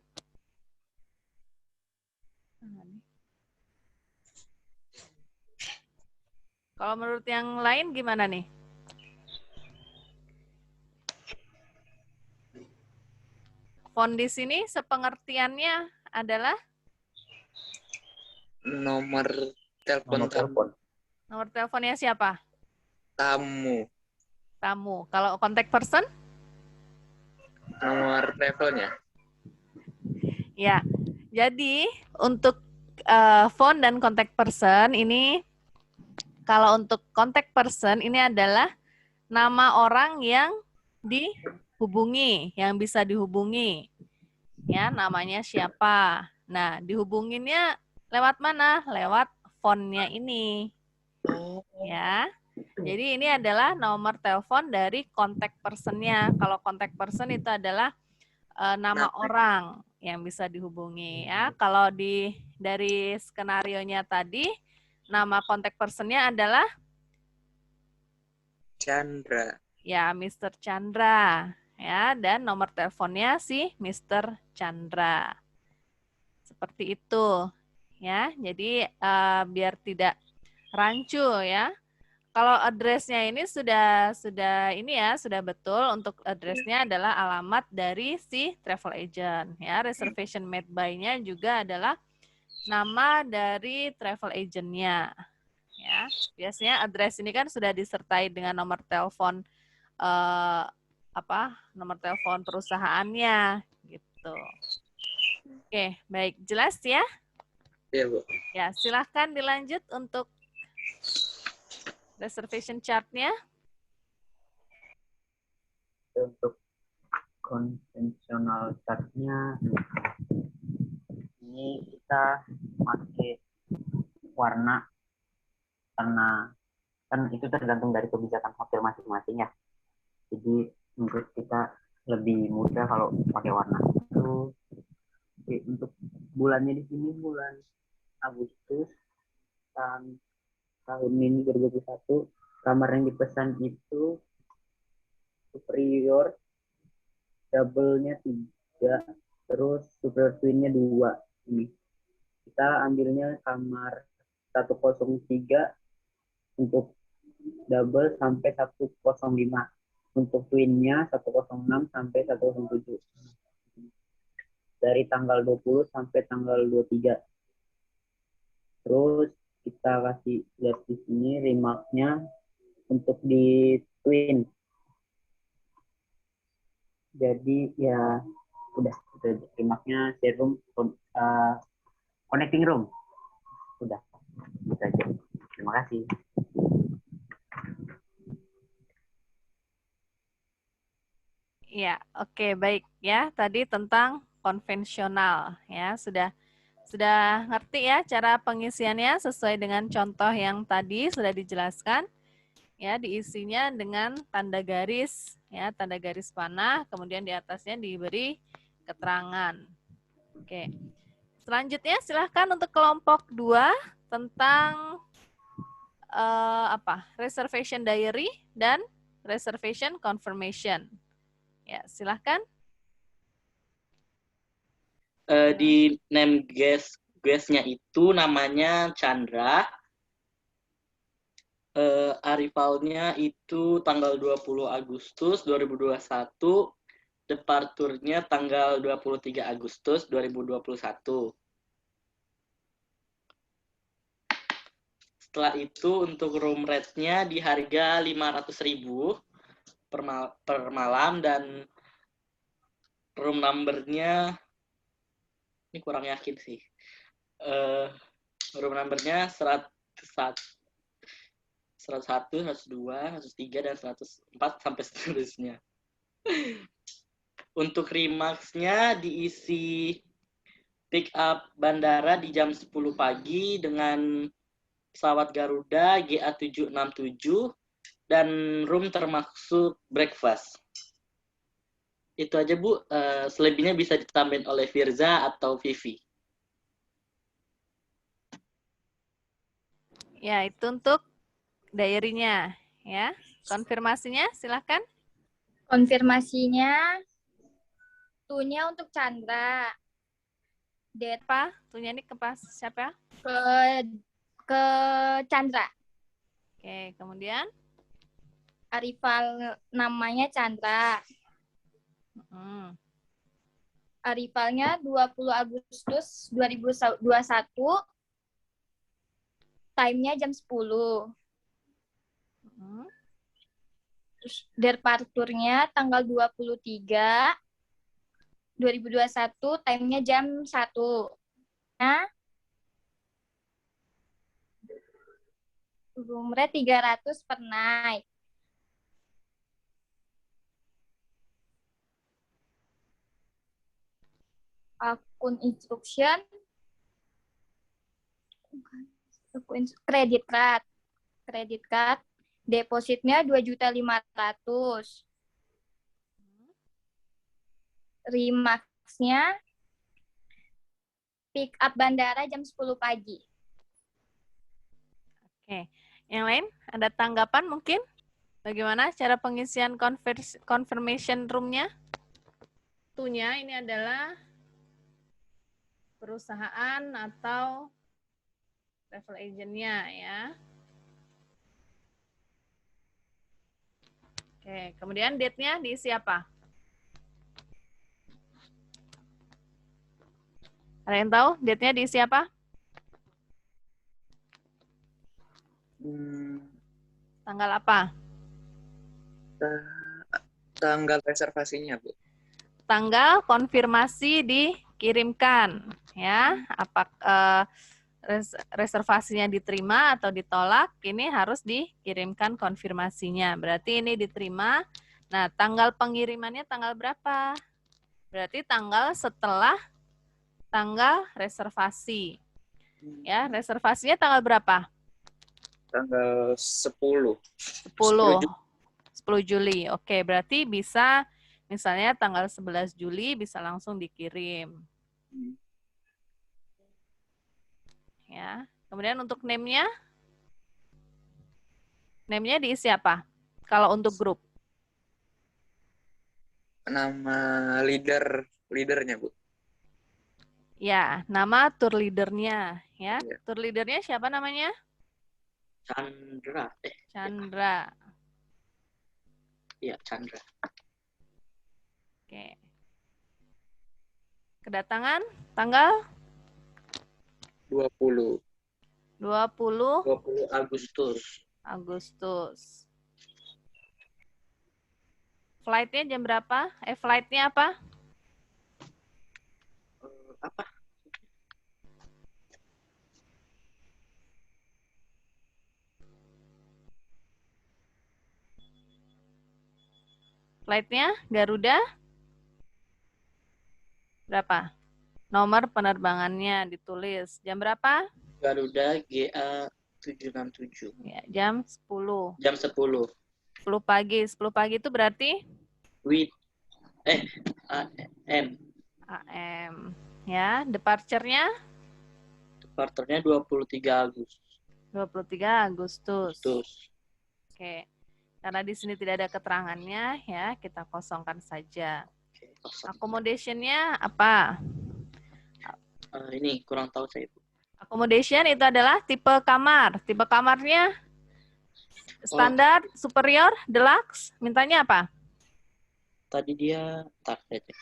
Kalau menurut yang lain gimana nih? Phone di sini sepengertiannya adalah Nomor telepon nomor teleponnya siapa? tamu. Tamu. Kalau contact person? Nomor travelnya. Ya. Jadi untuk phone dan contact person ini, kalau untuk contact person ini adalah nama orang yang dihubungi, yang bisa dihubungi. Ya, namanya siapa. Nah, dihubunginnya lewat mana? Lewat phone-nya ini. Ya. Jadi ini adalah nomor telepon dari contact person-nya. Kalau contact person itu adalah nama orang yang bisa dihubungi ya. Kalau dari skenarionya tadi, nama contact person-nya adalah Chandra. ya Mr. Chandra ya, dan nomor teleponnya si Mr. Chandra. Seperti itu ya. Jadi biar tidak rancu ya. Kalau address-nya ini sudah ini ya, sudah betul. Untuk address-nya adalah alamat dari si travel agent ya. Reservation made by-nya juga adalah nama dari travel agent-nya ya. Biasanya address ini kan sudah disertai dengan nomor telepon nomor telepon perusahaannya gitu. Oke, baik, jelas ya? Iya, Bu. Ya, silahkan dilanjut untuk reservation chart-nya. Untuk konvensional chart-nya ini kita pakai warna karena kan itu tergantung dari kebijakan hotel masing-masing ya. Jadi menurut kita lebih mudah kalau pakai warna itu. Untuk bulannya di sini bulan Agustus tahun ini 2021, kamar yang dipesan itu superior double-nya 3, terus superior twin-nya 2. Ini kita ambilnya kamar 103 untuk double sampai 105. Untuk twinnya 106 sampai 107. Dari tanggal 20 sampai tanggal 23. Terus kita kasih lihat di sini remarknya untuk di twin. Jadi ya udah remarknya share room, connecting room. Udah, gitu aja. Terima kasih. Ya, oke, baik ya. Tadi tentang konvensional ya, sudah ngerti ya cara pengisiannya sesuai dengan contoh yang tadi sudah dijelaskan. Ya, diisinya dengan tanda garis ya, tanda garis panah, kemudian di atasnya diberi keterangan. Oke. Selanjutnya silahkan untuk kelompok 2 tentang reservation diary dan reservation confirmation. Ya, silahkan. Di name guestnya itu namanya Chandra. Arrivalnya itu tanggal 20 Agustus 2021. Departurnya tanggal 23 Agustus 2021. Setelah itu untuk room rate-nya di harga 500.000 per malam, dan room number-nya ini kurang yakin sih. Room number-nya 101, 102, 103, dan 104 sampai seterusnya. Untuk remarks-nya diisi pick up bandara di jam 10 pagi dengan pesawat Garuda GA767 dan room termasuk breakfast. Itu aja Bu, selebihnya bisa ditambahin oleh Firza atau Vivi. Ya, itu untuk diary-nya ya. Konfirmasinya silahkan. Konfirmasinya, tunya untuk Chandra. Apa? Tunya ini ke pas siapa? Ke Chandra. Oke, kemudian Arrival namanya Chandra. Arrivalnya 20 Agustus 2021. Time-nya jam 10. Terus departurnya tanggal 23 2021, time-nya jam 1. Nah, room rate 300 per night. Akun instruction, kredit card, depositnya 2.500.000. Remarks-nya pick up bandara jam 10 pagi. Oke. Yang lain ada tanggapan mungkin? Bagaimana cara pengisian confirmation room-nya? Tunya ini adalah perusahaan atau travel agent-nya ya. Oke, kemudian date-nya diisi apa? Ada yang tahu date-nya diisi apa? Tanggal apa? Tanggal reservasinya, Bu. Tanggal konfirmasi dikirimkan, ya. Reservasinya diterima atau ditolak, ini harus dikirimkan konfirmasinya. Berarti ini diterima. Nah, tanggal pengirimannya tanggal berapa? Berarti tanggal setelah tanggal reservasi. Ya, reservasinya tanggal berapa? Tanggal 10. 10 Juli. Oke, berarti bisa misalnya tanggal 11 Juli bisa langsung dikirim. Ya. Kemudian untuk name-nya? Name-nya diisi apa? Kalau untuk grup? Nama leadernya, Bu. Ya, nama tour leader-nya ya. Ya. Tour leader-nya siapa namanya? Chandra. Chandra. Iya, Chandra. Oke. Kedatangan tanggal 20 Agustus. Agustus. Flightnya jam berapa? Flightnya apa? Apa? Flightnya Garuda berapa? Nomor penerbangannya ditulis. Jam berapa? Garuda GA 767. Ya, jam 10. Jam 10. 10 pagi. 10 pagi itu berarti AM. AM. Ya, departure-nya Departurnya 23 Agustus. 23 Agustus. Oke. Oke, Karena di sini tidak ada keterangannya, ya, kita kosongkan saja. kosong. Accommodation-nya apa? Ini kurang tahu saya, Bu. Accommodation itu adalah tipe kamar. Tipe kamarnya standar, superior, deluxe. Mintanya apa? Tadi dia saya cek.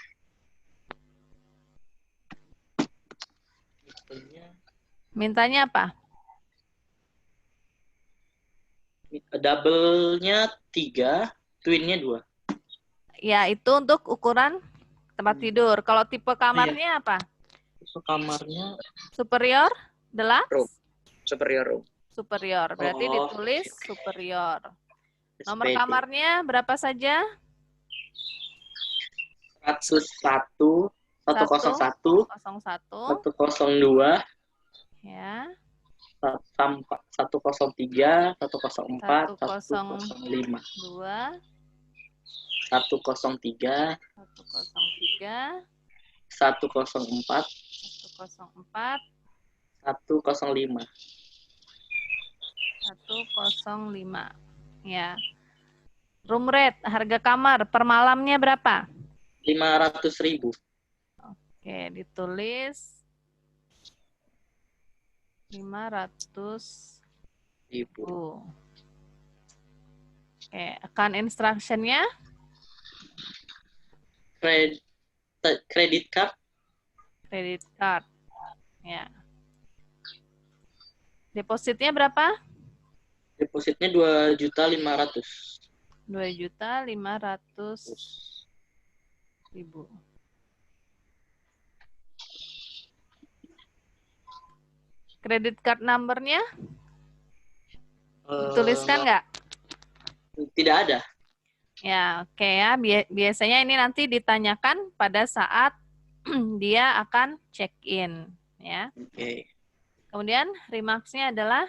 Mintanya apa? Double-nya 3, twin-nya 2. Ya, itu untuk ukuran tempat tidur. Kalau tipe kamarnya apa? Tipe kamarnya Superior, room. deluxe, Superior room. superior. Berarti ditulis oke. superior. Nomor SPD. kamarnya berapa saja? 101, 101, 01, 102, ya. 103, 104, 105. 2, 103, 103, 104, 104, 105. 105. Ya. Room rate, harga kamar per malamnya berapa? 500.000. Oke, ditulis 500.000. Oke, account instruction-nya Credit card credit card. Ya. Depositnya berapa? depositnya 2.500.000. 2.500.000. Credit card number-nya dituliskan nggak? Tidak ada. Ya, oke ya. Biasanya ini nanti ditanyakan pada saat dia akan check-in, ya. Oke. Kemudian remarks-nya adalah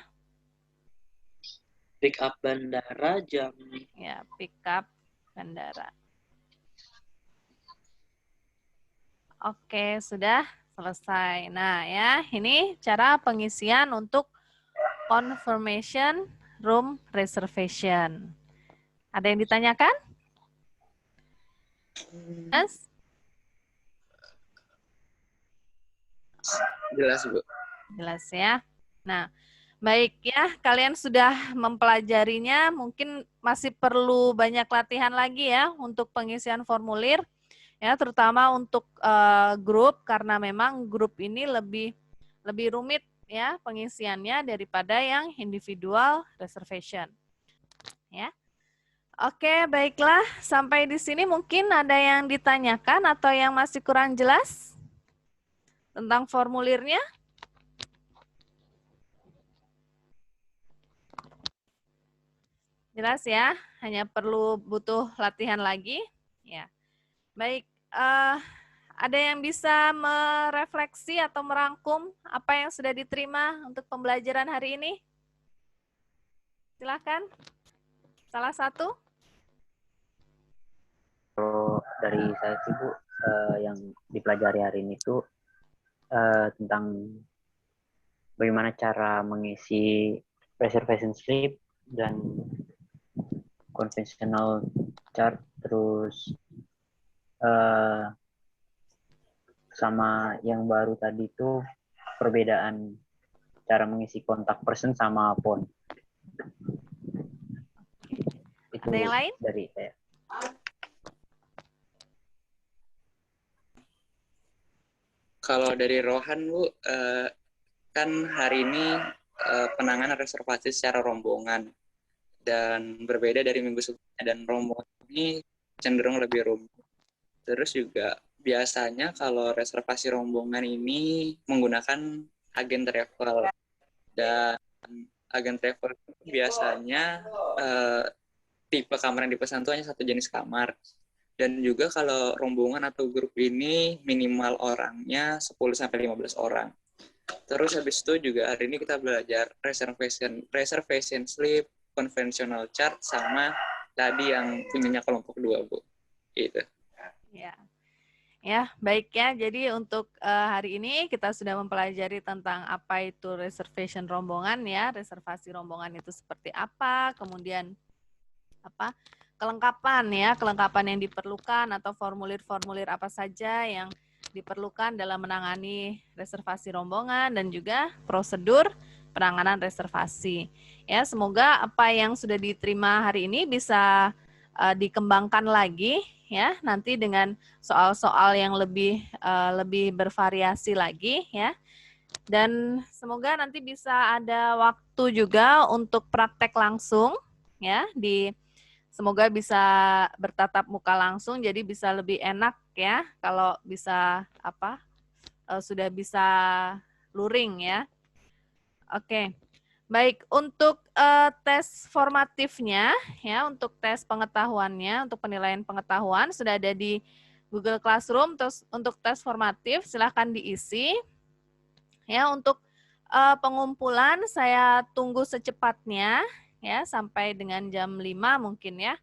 Pick up bandara jam ya pick up bandara. Oke, sudah selesai. Nah, ya, ini cara pengisian untuk confirmation room reservation. Ada yang ditanyakan? Yes? Jelas, Bu. Jelas ya. Nah, baik ya, kalian sudah mempelajarinya, mungkin masih perlu banyak latihan lagi ya untuk pengisian formulir, ya terutama untuk grup, karena memang grup ini lebih rumit ya pengisiannya daripada yang individual reservation. Ya. Oke, baiklah, sampai di sini mungkin ada yang ditanyakan atau yang masih kurang jelas tentang formulirnya? Jelas ya, hanya perlu butuh latihan lagi. Ya, baik. Ada yang bisa merefleksi atau merangkum apa yang sudah diterima untuk pembelajaran hari ini? Silakan. Salah satu. Kalau dari saya sih Bu, yang dipelajari hari ini tuh tentang bagaimana cara mengisi reservation slip dan conventional chart, terus sama yang baru tadi tuh perbedaan cara mengisi kontak person sama phone. Itu Ada yang lain? dari saya. Kalau dari Rohan, Bu, kan hari ini penanganan reservasi secara rombongan dan berbeda dari minggu sebelumnya, dan rombongan ini cenderung lebih rumit. Terus juga biasanya kalau reservasi rombongan ini menggunakan agen travel, dan agen travel biasanya tipe kamar yang dipesan itu hanya satu jenis kamar. Dan juga kalau rombongan atau grup ini minimal orangnya 10-15 orang. Terus habis itu juga hari ini kita belajar reservation slip, conventional chart, sama tadi yang punyanya kelompok 2, Bu. Gitu. Ya. Ya, baik ya. Jadi untuk hari ini kita sudah mempelajari tentang apa itu reservation rombongan ya, reservasi rombongan itu seperti apa, kemudian apa kelengkapan yang diperlukan atau formulir-formulir apa saja yang diperlukan dalam menangani reservasi rombongan dan juga prosedur penanganan reservasi. Ya, semoga apa yang sudah diterima hari ini bisa dikembangkan lagi ya, nanti dengan soal-soal yang lebih bervariasi lagi ya. Dan semoga nanti bisa ada waktu juga untuk praktek langsung ya, semoga bisa bertatap muka langsung, jadi bisa lebih enak ya kalau bisa sudah bisa luring ya. Oke. Baik, untuk tes formatifnya ya, untuk tes pengetahuannya, untuk penilaian pengetahuan sudah ada di Google Classroom. Terus untuk tes formatif silahkan diisi. Ya, untuk pengumpulan saya tunggu secepatnya ya sampai dengan jam 5 mungkin ya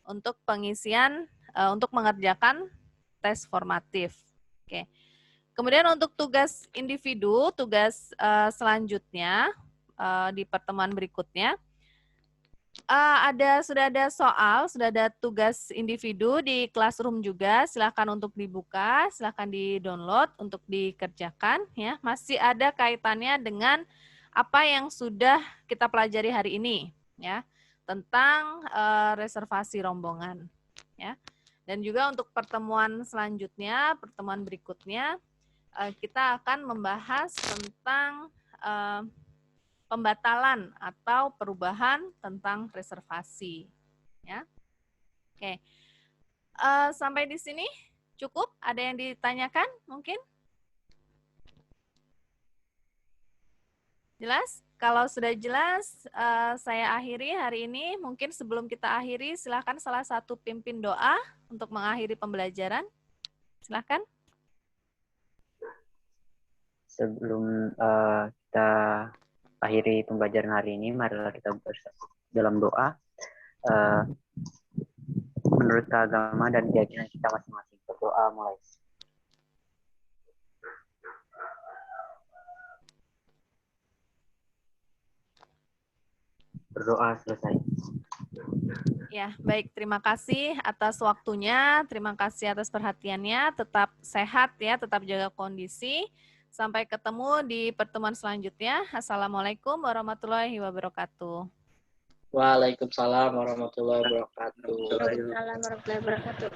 untuk pengisian untuk mengerjakan tes formatif. Oke. Kemudian untuk tugas individu, tugas selanjutnya di pertemuan berikutnya sudah ada tugas individu di Classroom juga. Silakan untuk dibuka, silakan di-download untuk dikerjakan ya. Masih ada kaitannya dengan apa yang sudah kita pelajari hari ini ya, tentang reservasi rombongan ya. Dan juga untuk pertemuan selanjutnya, pertemuan berikutnya kita akan membahas tentang pembatalan atau perubahan tentang reservasi ya. Oke. Sampai di sini cukup? Ada yang ditanyakan mungkin? Jelas? Kalau sudah jelas, saya akhiri hari ini. Mungkin sebelum kita akhiri, silakan salah satu pimpin doa untuk mengakhiri pembelajaran. Silakan. Sebelum kita akhiri pembelajaran hari ini, marilah kita dalam doa menurut agama dan keyakinan kita masing-masing. Berdoa mulai. Berdoa selesai. Ya, baik. Terima kasih atas waktunya. Terima kasih atas perhatiannya. Tetap sehat ya, tetap jaga kondisi. Sampai ketemu di pertemuan selanjutnya. Assalamualaikum warahmatullahi wabarakatuh. Waalaikumsalam warahmatullahi wabarakatuh. Waalaikumsalam warahmatullahi wabarakatuh.